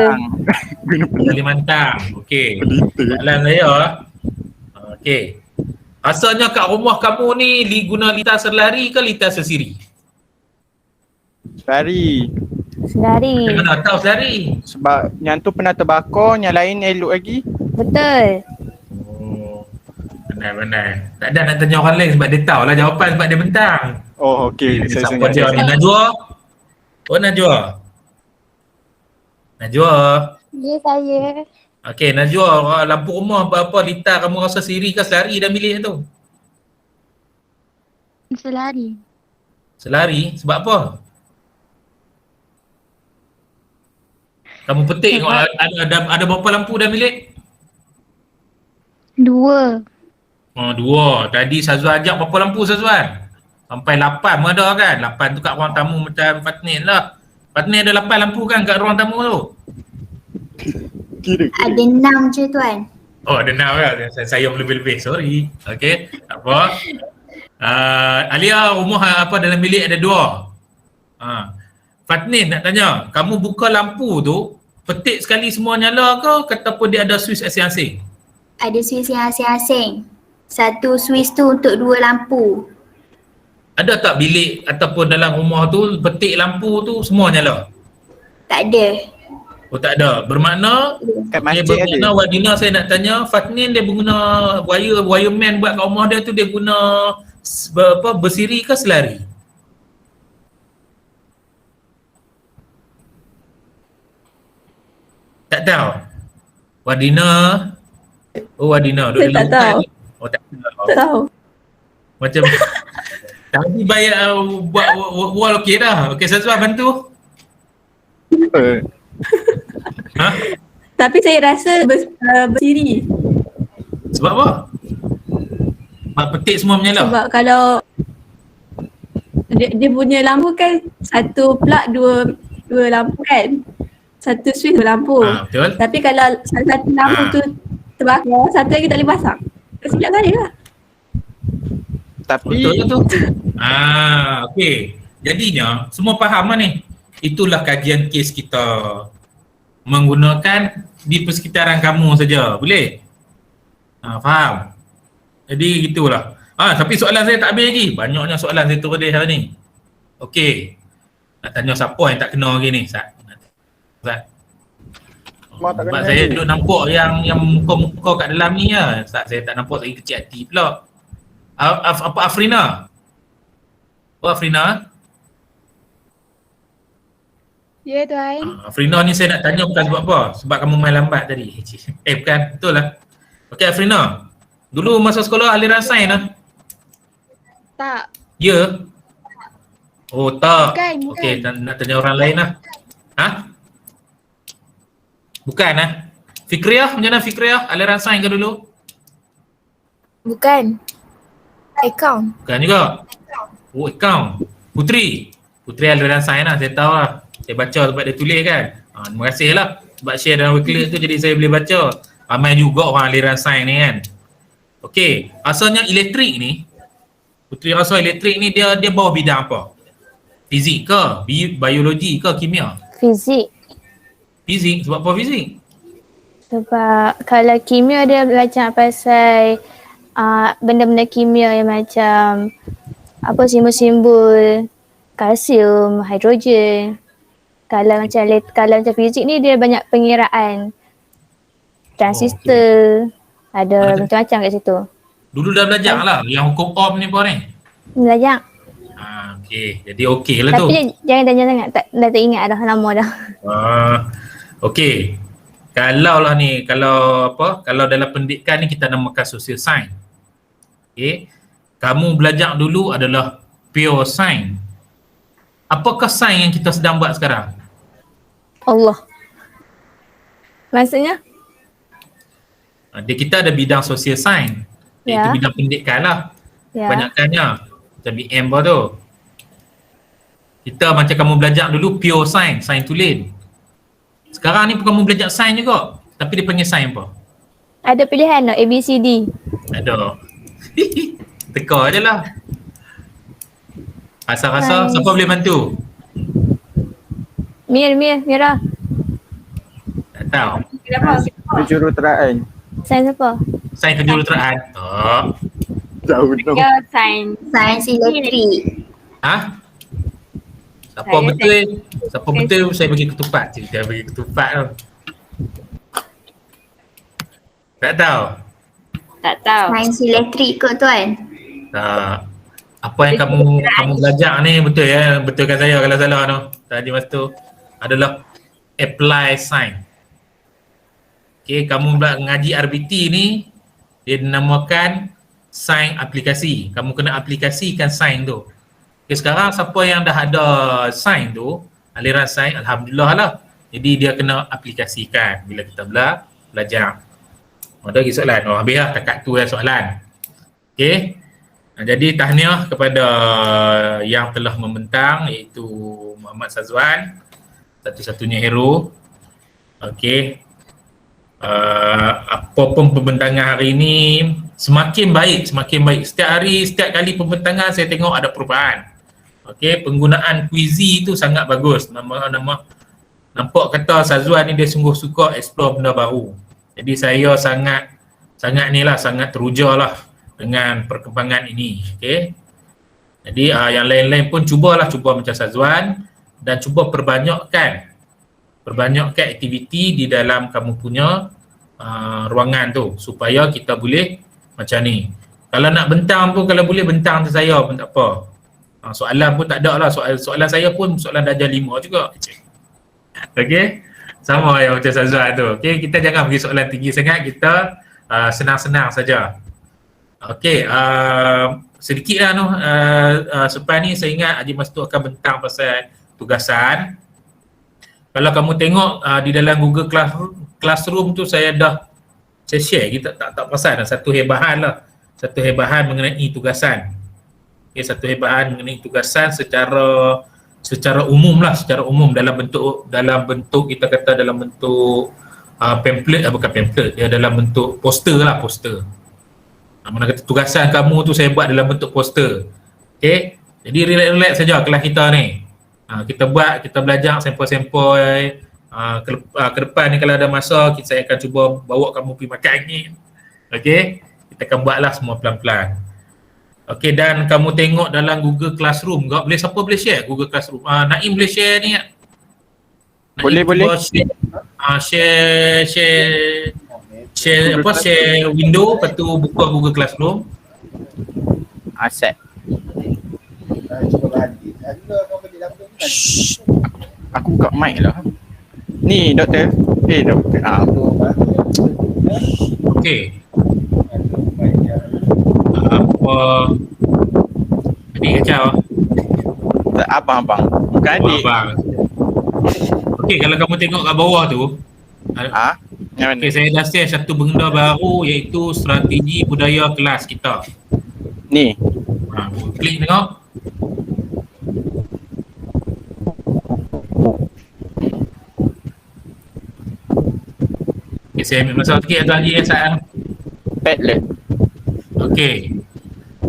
Kalimantan. Okey. Soalan saya. Okey. Asalnya kat rumah kamu ni guna lita selari ke lita sesiri? Selari. Macam mana tahu selari? Sebab yang tu pernah terbakar, yang lain elok lagi. Betul. Benar. Tak ada nak tanya orang lain sebab dia tahu lah jawapan sebab dia bentang. Oh, okey. Siapa dia ni? Najwa? Oh, Najwa. Ya, saya. Okey, Najwa, lampu rumah berapa lita kamu rasa siri ke selari dalam bilik tu? Selari. Selari? Sebab apa? Kamu petik tengok ada berapa lampu dalam bilik? 2. Oh, 2. Tadi Sazwan ajak berapa lampu Sazwan? Sampai 8 pun ada kan? 8 tu kat ruang tamu macam Fatnin lah. Fatnin ada 8 lampu kan kat ruang tamu tu? Ada 6 je tuan. Oh, ada 6 kan? Saya lebih-lebih, sorry. Okay, tak apa. Alia, rumah apa dalam bilik ada 2. Fatnin nak tanya, kamu buka lampu tu, petik sekali semua nyala ke ataupun dia ada switch asing-asing? Ada switch yang asing-asing. Satu switch tu untuk 2 lampu. Ada tak bilik ataupun dalam rumah tu petik lampu tu semua nyala? Tak ada. Oh, tak ada. Bermakna Kat dia masjid berguna ada. Wadina, saya nak tanya, Fatnin dia guna wireman buat kat rumah dia tu, dia guna bersiri ke selari? Tak tahu. Wadina. Oh, Wadina duduk Saya tak dalam tahu. hutan. Oh, tak tahu. Tak tahu. Macam tadi bayar buat wall okey dah. Okey, Sazwan bantu. Ha? Tapi saya rasa bersiri. Sebab apa? Sebab petik semua menyala. Sebab kalau dia punya lampu kan satu plug dua lampu kan. Satu switch 2 lampu. Betul. Tapi kalau salah satu lampu tu terbakar, satu lagi tak boleh pasang. Silap kali lah. Tapi Betul tu. Okey. Jadinya semua faham lah ni. Itulah kajian kes kita. Menggunakan di persekitaran kamu saja. Boleh? Faham? Jadi gitulah. Tapi soalan saya tak habis lagi. Banyaknya soalan saya tulis hari ni. Okey. Nak tanya siapa yang tak kena lagi ni? Sat. Sebab saya duduk nampak yang muka-muka kat dalam ni lah. Saya tak nampak lagi kecil hati pula. Apa Afrina? Oh, Afrina? Ya tuan. Afrina ni saya nak tanya bukan sebab apa? Sebab kamu main lambat tadi. Bukan, betul lah. Okey Afrina. Dulu masa sekolah aliran sains lah. Tak. Ya? Oh tak. Bukan. Okey, nak tanya orang lain lah. Bukan lah. Fikriah, macam mana Fikriah? Aliran sains ke dulu? Bukan. Account. Bukan juga. Oh, account. Putri aliran sains lah, saya tahu lah. Saya baca tempat dia tulis kan. Terima kasih lah sebab share dalam Wikileaks tu, jadi saya boleh baca. Ramai juga orang aliran sains ni kan. Okey, asalnya elektrik ni, Putri rasa elektrik ni dia bawah bidang apa? Fizik ke? Biologi ke? Kimia? Fizik. Fizik, sebab apa fizik? Sebab kalau kimia dia belajar pasal benda-benda kimia yang macam apa simbol-simbol kalsium, hidrogen. Kalau macam fizik ni dia banyak pengiraan. Transistor. Ada macam-macam kat situ. Dulu dah belajar lah yang hukum Ohm ni apa ni? Belajar. Okey, jadi okey lah tu. Tapi jangan tanya sangat, dah tak ingat dah lama dah. Okey. Kalau lah ni, kalau dalam pendidikan ni kita namakan social science. Okey. Kamu belajar dulu adalah pure science. Apakah sains yang kita sedang buat sekarang? Allah. Maksudnya? Kita ada bidang social science. Iaitu bidang pendidikan lah. Kebanyakannya. Macam BM apa tu. Kita macam kamu belajar dulu pure science, sains tulen. Sekarang ni kamu belajar sains juga. Tapi dia panggil sains apa? Ada pilihan tak? ABCD. Ada. Teka je lah. Rasa-rasa siapa boleh bantu? Mira. Tak tahu. kejuruteraan. Sains apa? Sains kejuruteraan. Tak. Jauh tu. Ya, sains elektrik. Siapa betul saya bagi ketupat. Saya bagi ketupat tu. Tak tahu. Tak tahu. Sains elektrik kot tuan. Tak. Apa yang kamu belajar ni betul ya? Betulkan saya kalau salah tu. Tadi masa tu adalah apply science. Okey, kamu ngaji RBT ni dia dinamakan sains aplikasi. Kamu kena aplikasikan sains tu. Okey, sekarang siapa yang dah ada sains tu, aliran sains, alhamdulillah lah. Jadi dia kena aplikasikan bila kita belajar. Ada lagi soalan? Oh, habis lah takat tu soalan. Okey. Jadi tahniah kepada yang telah membentang, iaitu Muhammad Sazwan, satu-satunya hero. Okey. Apa pun pembentangan hari ini semakin baik. Setiap hari, setiap kali pembentangan saya tengok ada perubahan. Okey, penggunaan Quizzy tu sangat bagus. Nampak kata Sazwan ni dia sungguh suka explore benda baru. Jadi saya sangat teruja lah dengan perkembangan ini. Okey. Jadi yang lain-lain pun cuba macam Sazwan dan cuba perbanyakkan aktiviti di dalam kamu punya ruangan tu supaya kita boleh macam ni. Kalau nak bentang pun, kalau boleh bentang tu saya pun tak apa. Soalan pun tak ada lah. Soalan saya pun soalan darjah 5 juga. Okey. Sama yang macam Sazwan tu. Okey, kita jangan pergi soalan tinggi sangat, kita senang-senang saja. Okey, sedikitlah selepas ni saya ingat Haji Mastur akan bentang pasal tugasan. Kalau kamu tengok di dalam Google Classroom tu saya share, kita tak pasal dah satu hebahan mengenai tugasan. Okay, satu hebahan mengenai tugasan secara umum dalam bentuk kita kata dalam bentuk pamphlet, bukan pamphlet, dia dalam bentuk poster. Mana kata tugasan kamu tu saya buat dalam bentuk poster. Okay, jadi relax saja kelas kita ni. Kita belajar sampel-sampel. Ke depan ni kalau ada masa saya akan cuba bawa kamu pergi makan angin. Okey, kita akan buatlah semua pelan-pelan. Okey, dan kamu tengok dalam Google Classroom, siapa boleh share Google Classroom? Naim boleh share ni tak? Boleh. Share window, lepas tu buka Google Classroom. Aset. Aku buka mic lah. Ni doktor. Doktor. Okey. Apa? Adik kacau? Tak, abang. Bukan adik. Abang. Okey, kalau kamu tengok kat bawah tu. Okey, saya dah share satu benda baru iaitu strategi budaya kelas kita. Ni. Klik tengok. Okay, saya ambil masa sikit atau lagi soalan. Padlet. Okey.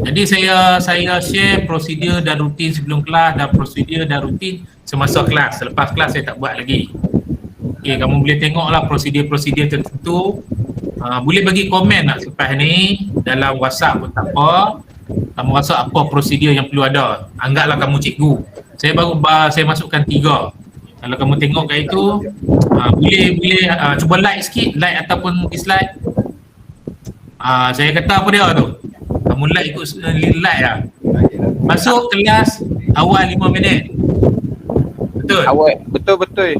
Jadi saya share prosedur dan rutin sebelum kelas dan prosedur dan rutin semasa kelas. Selepas kelas saya tak buat lagi. Okey, kamu boleh tengoklah prosedur tertentu. Boleh bagi komen nak selepas ni dalam WhatsApp pun tak apa. Kamu rasa apa prosedur yang perlu ada. Anggaplah kamu cikgu. Saya masukkan 3. Kalau kamu tengok kat itu, boleh cuba like sikit, like ataupun dislike. Saya kata apa dia tu? Kamu like ikut like lah. Masuk kelas awal 5 minit. Betul? Betul.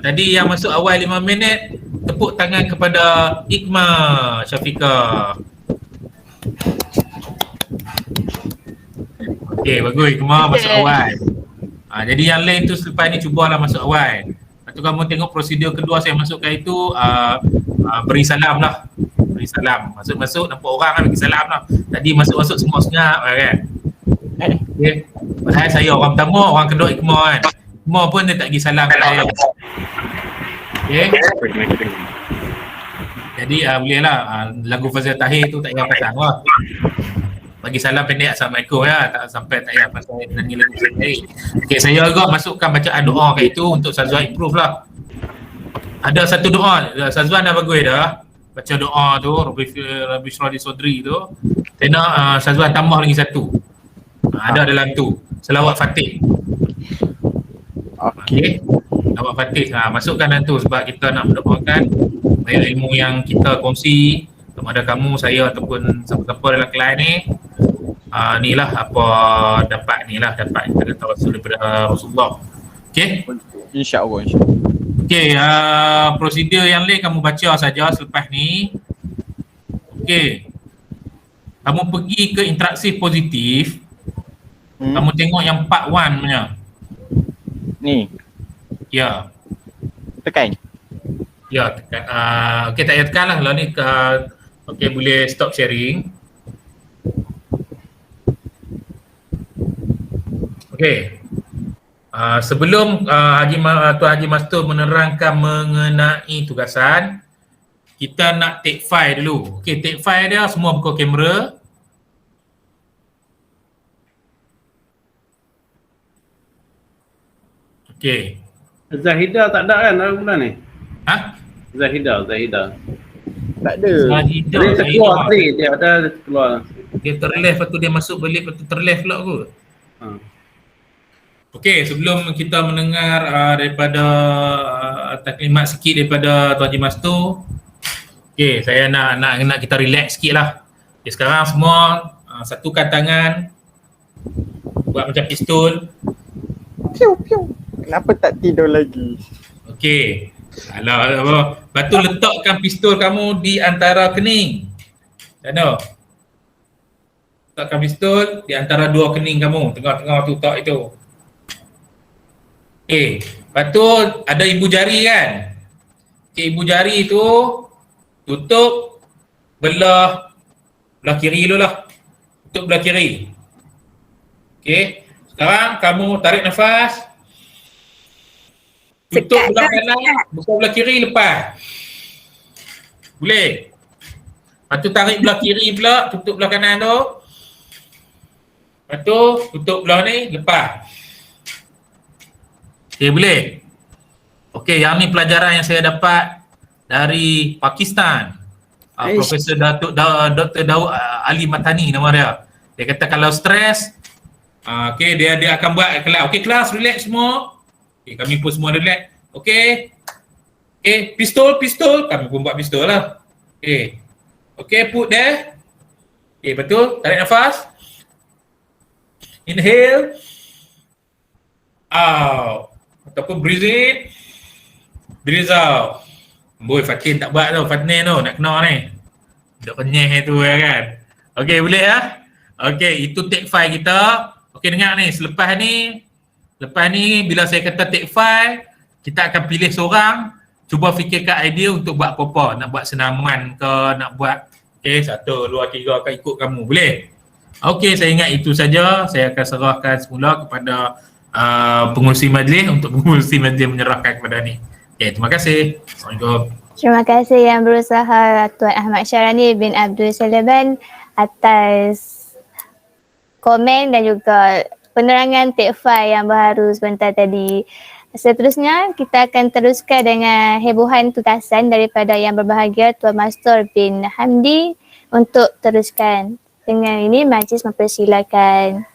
Tadi yang masuk awal 5 minit, tepuk tangan kepada Ikma Syafiqah. Okey, bagus Ikma masuk awal. Jadi yang lain tu selepas ni cubalah masuk awal. Lepas tu kamu tengok prosedur kedua saya masukkan itu beri salam lah. Beri salam. Masuk-masuk nampak orang kan bagi salam lah. Tadi masuk-masuk semua senyap kan. Okay. Padahal saya orang pertama, orang kedua Ikma kan. Ikma pun dia tak bagi salam kat saya. Okay. Jadi boleh lah lagu Fazil Tahir tu tak payah pasang lah. Bagi salam pendek Assalamualaikum ya, tak sampai tak payah pasal nyanyi lagu Fazil Tahir. Okay, saya juga masukkan bacaan doa kat itu untuk Sazwan improve lah. Ada satu doa, Sazwan dah bagus dah. Baca doa tu, Rabbi Shrah li Sodri tu. Saya nak Sazwan tambah lagi satu. Ada dalam tu, selawat Fatih. Okey. Selawat Fatih, masukkan dalam tu sebab kita nak mendoakan banyak ilmu yang kita kongsi kepada kamu, saya ataupun siapa-siapa dalam kelas ni. Ni lah apa dapat kita tahu daripada Rasulullah. Okey? InsyaAllah. Okey, prosedur yang lain kamu baca saja selepas ni. Okey. Kamu pergi ke interaksi positif. Kamu tengok yang part 1 punya. Ni. Ya. tekan. Ya, tekan. Okey, tak payah tekan lah kalau ni. Okey, boleh stop sharing. Okey. Sebelum Tuan Haji Mastur menerangkan mengenai tugasan, kita nak take file dulu. Okey, take file dia semua buka kamera. Okey. Zahida tak ada kan dalam bulan ni? Ha? Zahida. Tak ada. Zahida. Dia keluar tadi, dia ada keluar. Dia terleft, lepas tu dia masuk balik, lepas tu terleft pula kot. Okey, sebelum kita mendengar daripada taklimat sikit daripada Tuan Haji Mastur. Okey, saya nak kita relax sikit lah. Okay, sekarang semua satukan tangan, buat macam pistol. Piu. Kenapa tak tidur lagi? Okey. Lepas tu letakkan pistol kamu di antara kening. Macam letakkan pistol di antara dua kening kamu, tengah-tengah tu tak itu. Okey. Lepas tu ada ibu jari kan? Okey, ibu jari tu tutup belah kiri dulu lah. Tutup belah kiri. Okey. Sekarang kamu tarik nafas. Tutup belah kanan, buka belah kiri, lepas. Boleh? Lepas tu tarik belah kiri pula, tutup belah kanan tu. Lepas tu tutup belah ni, lepas. Okay, boleh? Okay, yang ni pelajaran yang saya dapat dari Pakistan. Profesor Dr. Daud Ali Matani nama dia. Dia kata kalau stres, okay, dia akan buat kelas. Okay, kelas relax semua. Okay, kami pun semua relax. Okay. Okay, pistol. Kami pun buat pistol lah. Okay. Okay, put there. Okay, betul. Tarik nafas. Inhale. Out. Ataupun breathe in. Breathe out. Boy, Fatin tak buat tu. Fatin tu nak kena ni. Duk kenyeh tu ya kan. Okay, boleh lah. Okay, itu take file kita. Okay, dengar ni. Lepas ni bila saya kata take file, kita akan pilih seorang, cuba fikirkan idea untuk buat apa-apa. Nak buat senaman ke, nak buat 1, 2, 3 akan ikut kamu. Boleh? Okey, saya ingat itu saja. Saya akan serahkan semula kepada pengurusi majlis untuk pengurusi majlis menyerahkan kepada ni. Okey, terima kasih. Assalamualaikum. Terima kasih yang berusaha Tuan Ahmad Syarani bin Abdul Saleban atas komen dan juga penerangan take file yang baru sebentar tadi. Seterusnya kita akan teruskan dengan hebohan tugasan daripada yang berbahagia Tuan Mastur bin Hamdi untuk teruskan. Dengan ini majlis mempersilakan.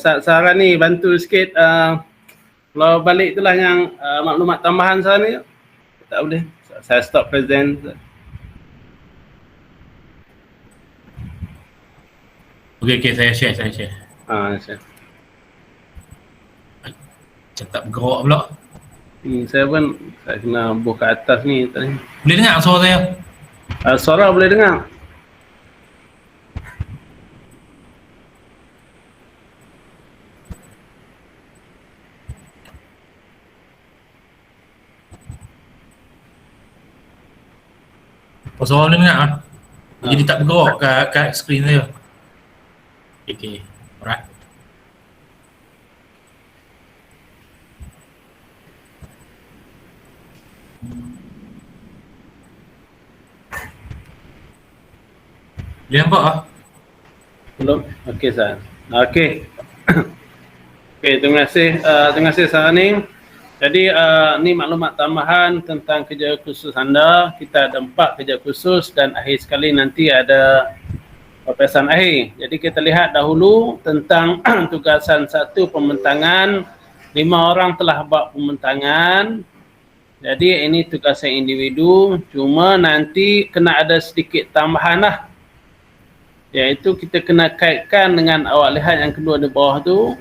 Sarah ni bantu sikit kalau balik itulah yang maklumat tambahan saya ni. Tak boleh. Saya stop present. Okey, saya share. Share. Macam tak bergerak pula. Saya kena buka atas ni tadi. Boleh dengar suara saya? Suara boleh dengar. Suara boleh dengar jadi tak bergerak kat skrin saya. Okey. Alright. Boleh nampak ah? Belum? Okey, Sah. Okey. Okey, terima kasih Sahani. Jadi ni maklumat tambahan tentang kerja khusus anda. Kita ada 4 kerja khusus dan akhir sekali nanti ada Peperiksaan akhir. Jadi kita lihat dahulu tentang tugasan 1 pembentangan. 5 orang telah buat pembentangan. Jadi ini tugasan individu. Cuma nanti kena ada sedikit tambahan lah. Iaitu kita kena kaitkan dengan awak lihat yang kedua di bawah tu.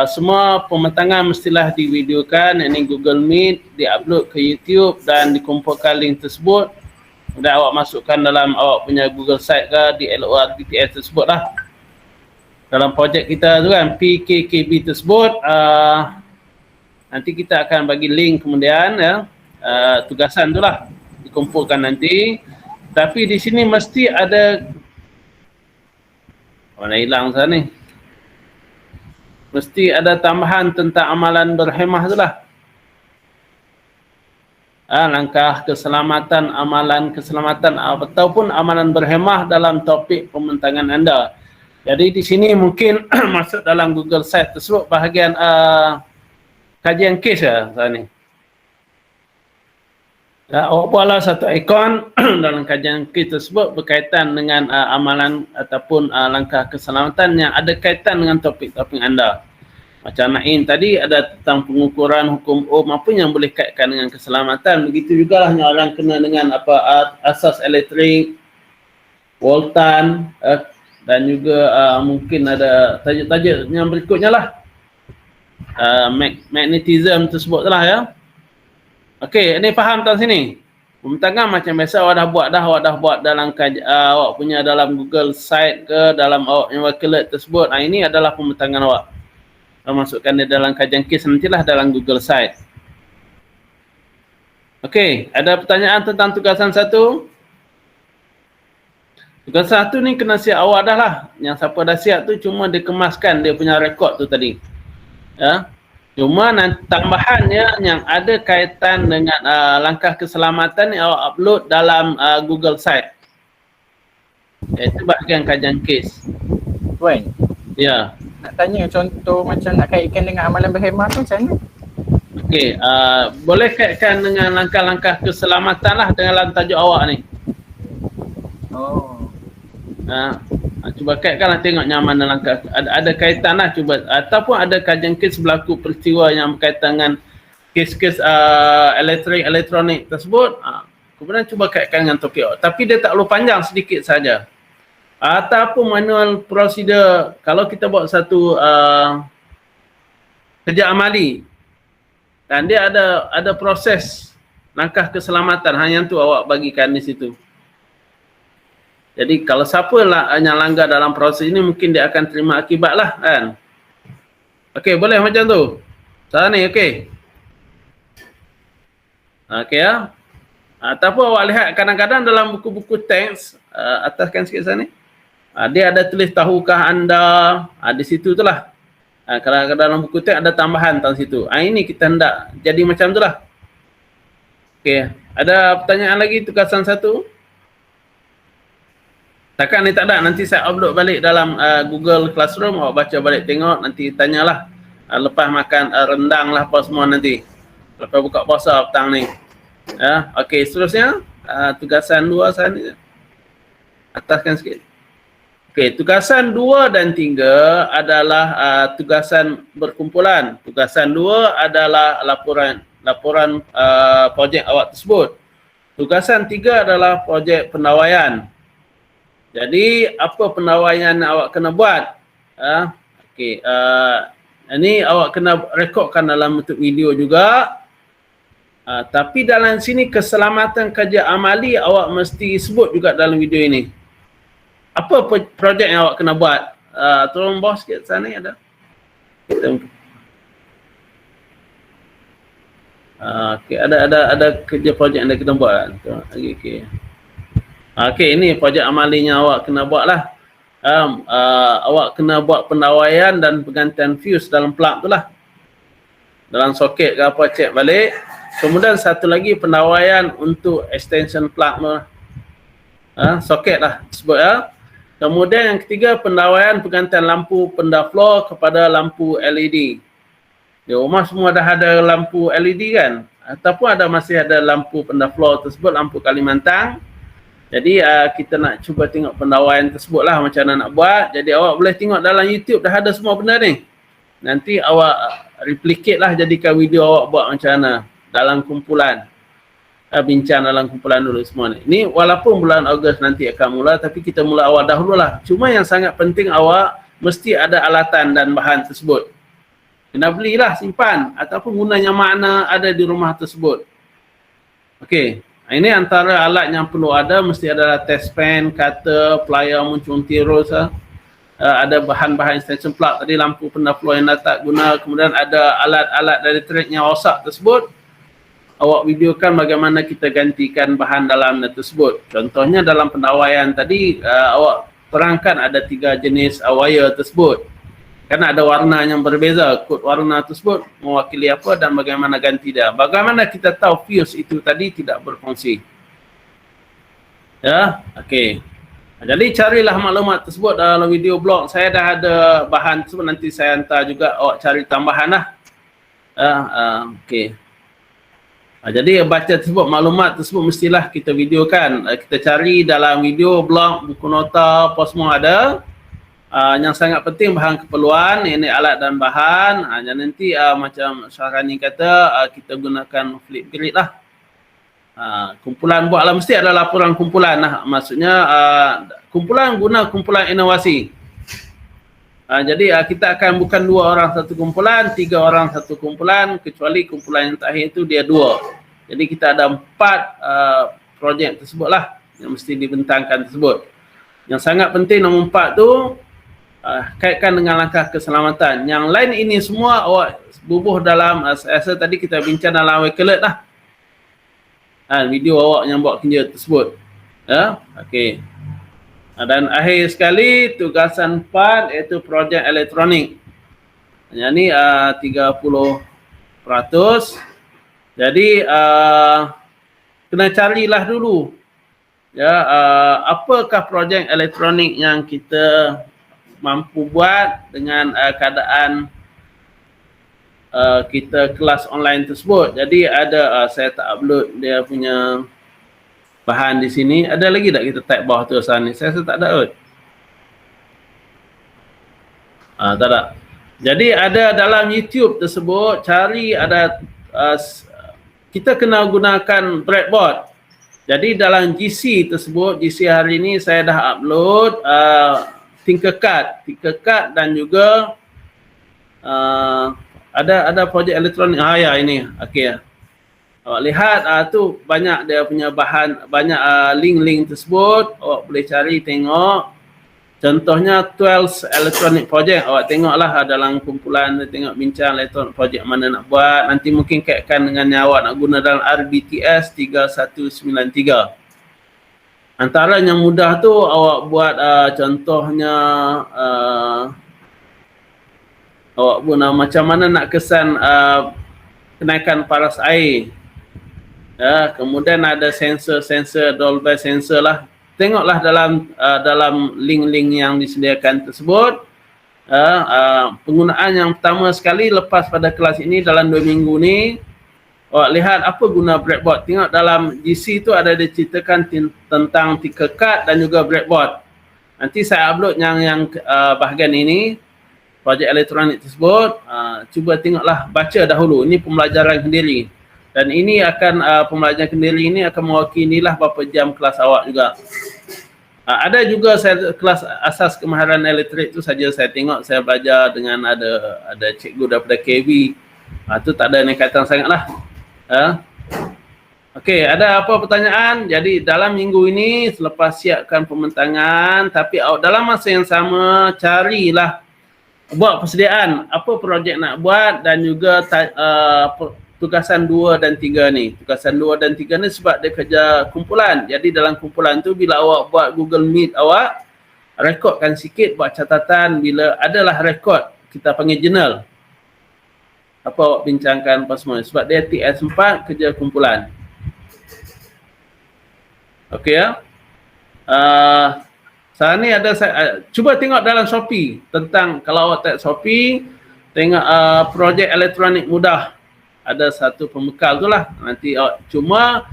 Semua pembentangan mestilah divideokan. Ini Google Meet, diupload ke YouTube dan dikumpulkan link tersebut. Kemudian awak masukkan dalam awak punya Google Site ke di LOR BTS tersebut lah. Dalam projek kita tu kan, PKKB tersebut, nanti kita akan bagi link kemudian ya, tugasan tu lah dikumpulkan nanti. Tapi di sini mesti ada, mana hilang sana ni? Mesti ada tambahan tentang amalan berhemah tu lah. Langkah keselamatan, amalan keselamatan ataupun amalan berhemah dalam topik pembentangan anda. Jadi di sini mungkin masuk dalam Google Site tersebut bahagian kajian kes ya saat ni. Awak buatlah satu ikon dalam kajian kes tersebut berkaitan dengan amalan ataupun langkah keselamatan yang ada kaitan dengan topik-topik anda. Macam Naim tadi ada tentang pengukuran hukum apa yang boleh kaitkan dengan keselamatan. Begitu juga lah orang kena dengan apa asas elektrik, voltan dan juga mungkin ada tajuk-tajuk yang berikutnya lah. Magnetism tersebut lah ya. Okey, ini faham tak sini? Pembentangan macam biasa awak dah buat dalam awak punya dalam Google Site ke dalam awak yang workload tersebut. Ini adalah pembentangan awak. Masukkan dia dalam kajian kes nantilah dalam Google Site. Okey, ada pertanyaan tentang tugasan 1? Tugasan 1 ni kena siap awak dah lah. Yang siapa dah siap tu cuma dikemaskan dia punya rekod tu tadi. Ya. Cuma nanti tambahannya yang ada kaitan dengan langkah keselamatan yang awak upload dalam Google Site. Iaitu bahagian kajian kes. Tuan, ya. Nak tanya contoh macam nak kaitkan dengan amalan berhemah tu macam mana? Okey, boleh kaitkan dengan langkah-langkah keselamatan lah dalam tajuk awak ni. Oh. Cuba kaitkanlah tengok nyaman dalam langkah. Ada kaitan lah cuba. Ataupun ada kajian kes berlaku peristiwa yang berkaitan dengan kes-kes elektronik tersebut. Kemudian cuba kaitkan dengan topik awak. Tapi dia tak perlu panjang, sedikit saja. Ataupun manual prosedur kalau kita buat satu kerja amali dan dia ada proses langkah keselamatan, yang tu awak bagikan di situ. Jadi kalau siapa yang langgar dalam proses ini mungkin dia akan terima akibat lah kan. Okey, boleh macam tu. Sana ni okey. Okey ya. Ataupun awak lihat kadang-kadang dalam buku-buku teks ataskan sikit sana ni. Dia ada tulis tahukah anda, di situ tu lah. Kadang-kadang dalam buku teks ada tambahan tentang situ. Ini kita hendak jadi macam tu lah. Okey, ada pertanyaan lagi tugasan 1? Takkan ni tak ada, nanti saya upload balik dalam Google Classroom, awak baca balik tengok, nanti tanyalah. Lepas makan rendang lah apa semua nanti. Lepas buka puasa petang ni. Okey, seterusnya tugasan 2 sana. Ataskan sikit. Okey, tugasan 2 dan 3 adalah tugasan berkumpulan. Tugasan 2 adalah laporan projek awak tersebut. Tugasan 3 adalah projek pendawaian. Jadi apa pendawaian awak kena buat? Okey, ini awak kena rekodkan dalam bentuk video juga. Tapi dalam sini keselamatan kerja amali awak mesti sebut juga dalam video ini. Apa projek yang awak kena buat? Tolong bawah sikit sana ada. Okey, ada kerja projek yang anda kena buat. Okey. Okey, ini projek amalinya awak kena buat lah. Awak kena buat pendawaian dan penggantian fuse dalam plug tu lah. Dalam soket ke apa, cek balik. Kemudian satu lagi pendawaian untuk extension plug tu. Soket lah sebut ya. Kemudian yang ketiga pendawaian penggantian lampu pendaflor kepada lampu LED. Di rumah semua dah ada lampu LED kan? Ataupun masih ada lampu pendaflor tersebut, lampu Kalimantan. Jadi kita nak cuba tengok pendawaian tersebut lah macam mana nak buat. Jadi awak boleh tengok dalam YouTube dah ada semua benda ni. Nanti awak replicate lah, jadikan video awak buat macam mana dalam kumpulan. Bincang dalam kumpulan dulu semua ni. Ni walaupun bulan Ogos nanti akan mula, tapi kita mula awal dahululah. Cuma yang sangat penting awak mesti ada alatan dan bahan tersebut. Kena belilah, simpan ataupun guna yang mana ada di rumah tersebut. Okey. Ini antara alat yang perlu ada, mesti ada test pen, cutter, plier, muncung tirus, ada bahan-bahan extension plug tadi, lampu penda flow yang dah tak guna, kemudian ada alat-alat dari elektrik yang rosak tersebut. Awak videokan bagaimana kita gantikan bahan dalam tersebut. Contohnya dalam pendawaian tadi, awak terangkan ada 3 jenis wire tersebut. Kerana ada warna yang berbeza, kod warna tersebut mewakili apa dan bagaimana ganti dia. Bagaimana kita tahu fuse itu tadi tidak berfungsi. Ya, okey. Jadi carilah maklumat tersebut dalam video blog. Saya dah ada bahan tersebut, nanti saya hantar juga, awak cari tambahan lah. Okey. Jadi baca tersebut, maklumat tersebut mestilah kita videokan. Kita cari dalam video, blog, buku nota, apa semua ada. Yang sangat penting bahan keperluan, ini alat dan bahan. Yang nanti macam Syahrani kata, kita gunakan flip grid lah. Kumpulan buatlah, mesti ada laporan kumpulan lah. Maksudnya kumpulan guna kumpulan inovasi. Jadi kita akan bukan 2 orang satu kumpulan, 3 orang satu kumpulan, kecuali kumpulan yang terakhir itu dia 2. Jadi kita ada 4 projek tersebut lah yang mesti dibentangkan tersebut. Yang sangat penting nombor 4 tu kaitkan dengan langkah keselamatan. Yang lain ini semua awak bubuh dalam, saya rasa tadi kita bincang dalam Wakelet lah. Video awak yang buat kerja tersebut. Okey. Dan akhir sekali tugasan 4 iaitu projek elektronik. Yang ni 30%. Jadi kena carilah dulu. Ya, apakah projek elektronik yang kita mampu buat dengan keadaan kita kelas online tersebut. Jadi ada saya tak upload dia punya bahan di sini. Ada lagi tak kita type bawah tu sana ni? Saya rasa tak ada kot. Tak ada. Jadi ada dalam YouTube tersebut, cari ada kita kena gunakan breadboard. Jadi dalam GC tersebut, GC hari ini saya dah upload Tinkercad dan juga ada projek elektronik. Ya ini. Okey. Awak lihat tu banyak dia punya bahan, banyak link-link tersebut. Awak boleh cari tengok. Contohnya 12 electronic project. Awak tengoklah dalam kumpulan, tengok bincang electronic project mana nak buat. Nanti mungkin kaitkan dengan yang awak nak guna dalam RBTS 3193. Antara yang mudah tu awak buat contohnya awak guna macam mana nak kesan kenaikan paras air. Ya, kemudian ada sensor Dolby sensor lah. Tengoklah dalam link-link yang disediakan tersebut. Penggunaan yang pertama sekali lepas pada kelas ini dalam 2 minggu ni, awak lihat apa guna breadboard. Tengok dalam GC tu ada diceritakan tentang Tinkercad dan juga breadboard. Nanti saya upload yang bahagian ini, projek elektronik tersebut. Cuba tengoklah, baca dahulu. Ini pembelajaran sendiri. Dan ini akan pembelajaran sendiri ini akan mewakililah berapa jam kelas awak juga. Ada juga saya kelas asas kemahiran elektrik tu saja saya tengok, saya belajar dengan ada cikgu daripada KB. Tu tak ada nekatan sangatlah. Okey, ada apa pertanyaan? Jadi dalam minggu ini selepas siapkan pembentangan, tapi dalam masa yang sama carilah buat persediaan apa projek nak buat dan juga tugasan 2 dan 3 ni. Tugasan 2 dan 3 ni sebab dia kerja kumpulan. Jadi dalam kumpulan tu bila awak buat Google Meet awak, rekodkan sikit, buat catatan. Bila adalah rekod, kita panggil journal. Apa awak bincangkan apa semua. Sebab dia TS4 kerja kumpulan. Okey ya. Sekarang ni ada cuba tengok dalam Shopee tentang, kalau awak tengok Shopee, tengok projek elektronik mudah. Ada satu pembekal tu lah. Nanti cuma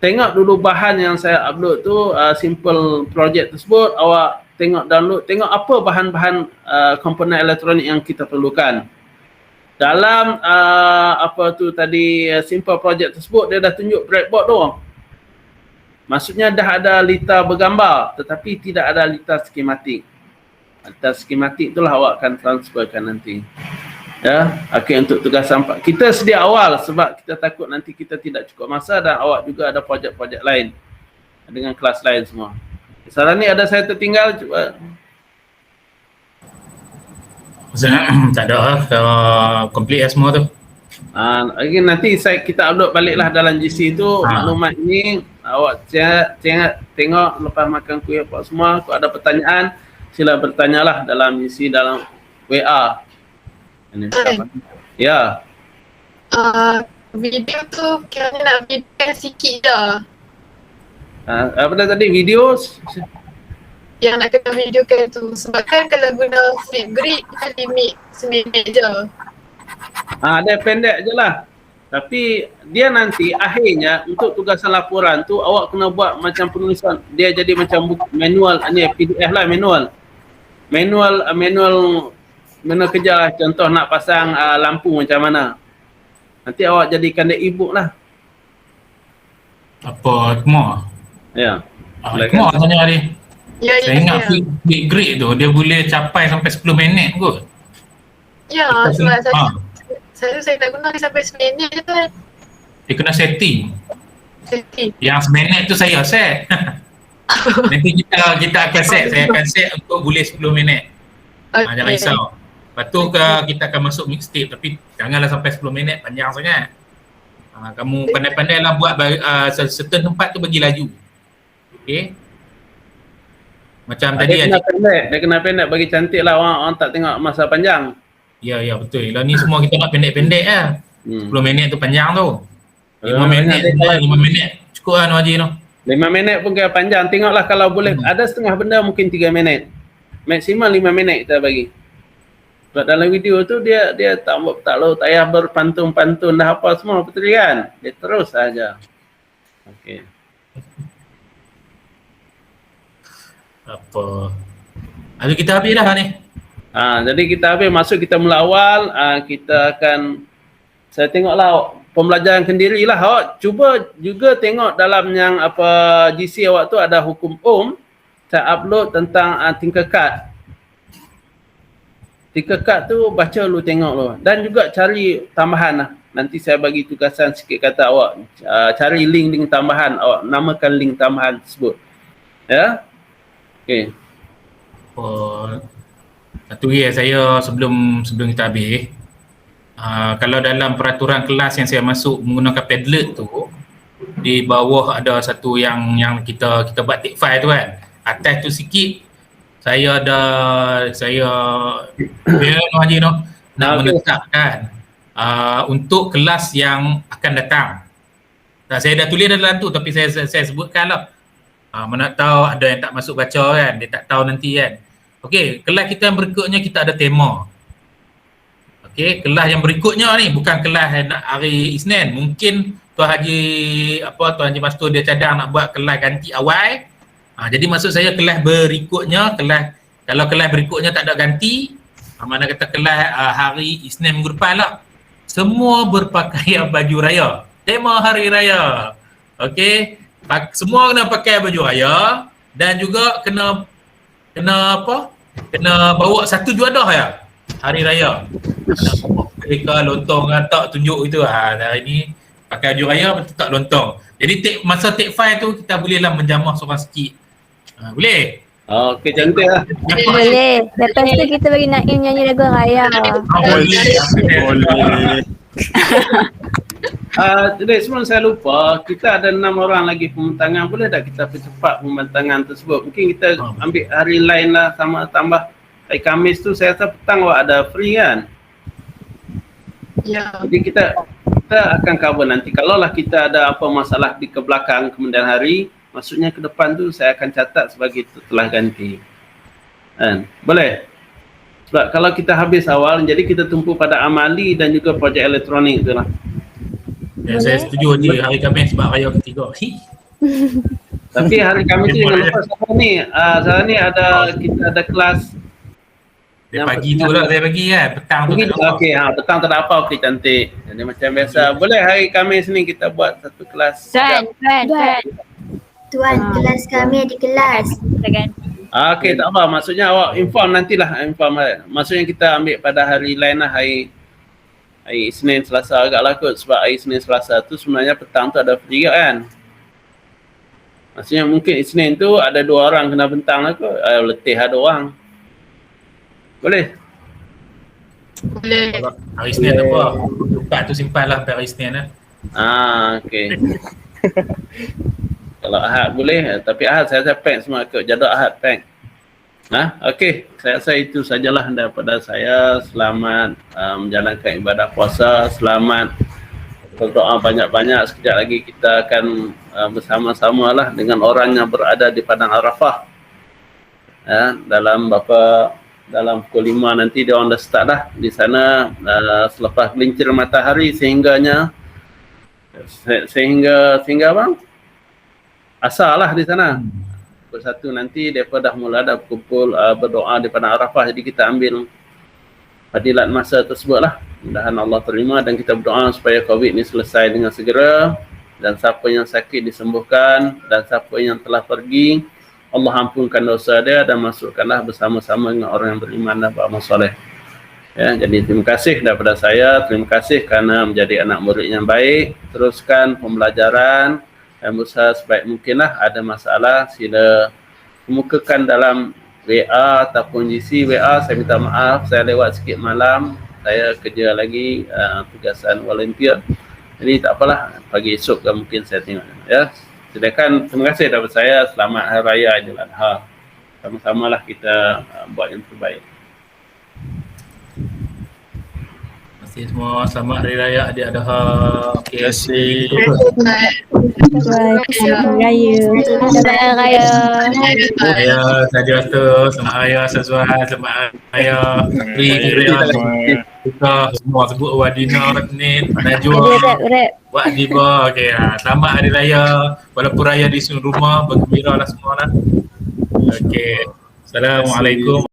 tengok dulu bahan yang saya upload tu, simple project tersebut, awak tengok download, tengok apa bahan-bahan komponen elektronik yang kita perlukan. Dalam apa tu tadi simple project tersebut, dia dah tunjuk breadboard tu. Maksudnya dah ada litar bergambar tetapi tidak ada litar skematik. Litar skematik itulah awak akan transferkan nanti. Ya, okey, untuk tugasan kita sedia awal sebab kita takut nanti kita tidak cukup masa dan awak juga ada projek-projek lain dengan kelas lain semua. Saran ni ada saya tertinggal, cuba. Tak ada lah, complete lah semua tu. Okay, nanti kita upload baliklah dalam GC tu maklumat ni, awak tengok lepas makan kuih apa semua. Kalau ada pertanyaan sila bertanyalah dalam GC, dalam WA. Ya. Video tu kiranya nak video sikit je. Apa dah tadi, video Yang nak kena videokan tu. Sebab kan kalau guna Flipgrid kan limit 9 minit je. Dia pendek je lah. Tapi dia nanti akhirnya untuk tugasan laporan tu awak kena buat macam penulisan. Dia jadi macam manual, ni PDF lah, manual kerja lah. Contoh nak pasang lampu macam mana. Nanti awak jadikan dia e-book lah. Apa Ikmah? Ya. Ikmah tanya tadi. Saya ingat Flipgrid tu dia boleh capai sampai 10 minit kot. Ya, sebab saya tak guna dia sampai 9 minit je kan. Dia kena setting. Yang 9 minit tu saya set. Nanti kita akan set. Saya akan set untuk boleh 10 minit. Jangan risau. Lepas tu kita akan masuk mixtape, tapi janganlah sampai 10 minit, panjang sangat. Kamu pandai-pandai lah buat certain tempat tu bagi laju. Okay. Macam tadi dia kena pendek bagi cantik lah, orang tak tengok masa panjang. Ya betul. Lah ni semua kita nak pendek-pendek lah. 10 minit tu panjang tu. 5 minit cukup lah Nur Haji tu. 5 minit pun kira panjang. Tengoklah kalau boleh ada setengah benda mungkin 3 minit. Maksimum 5 minit kita bagi. Sebab dalam video tu dia tak payah berpantun-pantun dah apa semua, betul kan? Dia terus saja. Okey. Apa? Lalu kita habis dah ni. Jadi kita habis, masuk kita mula awal, kita akan, saya tengoklah pembelajaran kendiri lah. Awak cuba juga tengok dalam yang apa GC awak tu ada hukum saya upload tentang Tinkercad. Tinkercad tu baca lu, tengok lu, dan juga cari tambahan lah. Nanti saya bagi tugasan sikit kata awak cari link tambahan, awak namakan link tambahan tersebut. Ya. Okey. Satu saya sebelum kita habis, kalau dalam peraturan kelas yang saya masuk menggunakan Padlet tu, di bawah ada satu yang kita buat take file tu kan. Atas tu sikit saya Nur Haji nak menetapkan untuk kelas yang akan datang. Saya dah tulis dalam tu tapi saya sebutkan lah. Mana tahu ada yang tak masuk baca kan, dia tak tahu nanti kan. Okey, kelas kita yang berikutnya kita ada tema. Okey, kelas yang berikutnya ni bukan kelas hari Isnin. Mungkin Tuan Haji Mastur dia cadang nak buat kelas ganti awal. Jadi maksud saya kelas berikutnya, kalau kelas berikutnya tak ada ganti, mana kata kelas hari Isnin minggu depan lah, semua berpakaian baju raya. Tema hari raya. Okey, semua kena pakai baju raya dan juga kena bawa satu juadah ya hari raya. Mereka lontong tak tunjuk itu. Hari ni pakai baju raya betul tak lontong. Jadi masa take file tu kita bolehlah menjamah seorang sikit. Boleh? Okey, cantik lah. Boleh. Lepas tu kita bagi Naim nyanyi lagu raya. Boleh. Jadi sebelum saya lupa, kita ada 6 orang lagi pembentangan. Boleh tak kita percepat pembentangan tersebut? Mungkin kita ambil hari lain lah, sama tambah hari Khamis tu. Saya rasa petang awak ada free kan? Ya. Jadi kita akan cover nanti. Kalaulah kita ada apa masalah di kebelakang kemudian hari, maksudnya ke depan tu saya akan catat sebagai telah ganti. Boleh? Sebab kalau kita habis awal, jadi kita tumpu pada amali dan juga projek elektronik itulah. Saya setuju je hari Khamis sebab raya ketiga. Tapi hari Khamis tu jangan lupa sekarang ni kita ada kelas Dia pagi tu lah saya bagi kan, petang tu tak ada apa. Okey, petang tak ada apa, okey cantik. Jadi macam biasa. Boleh hari Khamis ni kita buat satu kelas. Tuan, kelas kami ada kelas. Okey, tak apa. Maksudnya awak inform nantilah. Maksudnya kita ambil pada hari lain lah, hari Isnin, Selasa agaklah kot. Sebab hari Isnin, Selasa tu sebenarnya petang tu ada free kan. Maksudnya mungkin Isnin tu ada 2 orang kena bentang lah kot. Letih ada orang. Boleh? Boleh. Hari Isnin tak apa. Buka tu simpan lah hari Isnin lah. Okey. Kalau Ahad boleh, tapi Ahad saya pack semua ke jadual Ahad pack. Okey, saya rasa itu sajalah daripada saya. Selamat menjalankan ibadah puasa, selamat berdoa banyak-banyak. Sekejap lagi kita akan bersama-sama lah dengan orang yang berada di Padang Arafah. Dalam pukul 5 nanti dia orang dah start lah di sana selepas gelincir matahari sehingga bang asar lah di sana. Pukul 1 nanti mereka dah mula dah berkumpul berdoa di Padang Arafah. Jadi kita ambil fadilat masa tersebut lah. Mudah-mudahan Allah terima dan kita berdoa supaya COVID ni selesai dengan segera. Dan siapa yang sakit disembuhkan, dan siapa yang telah pergi Allah ampunkan dosa dia dan masukkanlah bersama-sama dengan orang yang beriman dan beramal soleh. Ya, jadi terima kasih daripada saya. Terima kasih kerana menjadi anak murid yang baik. Teruskan pembelajaran dan berusaha sebaik mungkinlah. Ada masalah sila kemukakan dalam WA ataupun GC WA. Saya minta maaf saya lewat sikit malam. Saya kerja lagi tugasan volunteer. Jadi tak apalah, pagi esok kan mungkin saya tengok. Ya, silakan. Terima kasih daripada saya. Selamat Hari Raya Aidil Adha. Sama-samalah kita buat yang terbaik. Terima kasih semua. Selamat Hari Raya Aidil Adha. Terima kasih. Selamat Raya. Selamat Raya. Raya Sadia tu, selamat Raya Sazwan, selamat Raya Raya. Kita semua sebut Wadina, Ratnin, Najwa, Wak Diba. Okey, selamat Hari Raya. Walaupun raya di rumah, bergembiralah semua lah. Okey. Assalamualaikum.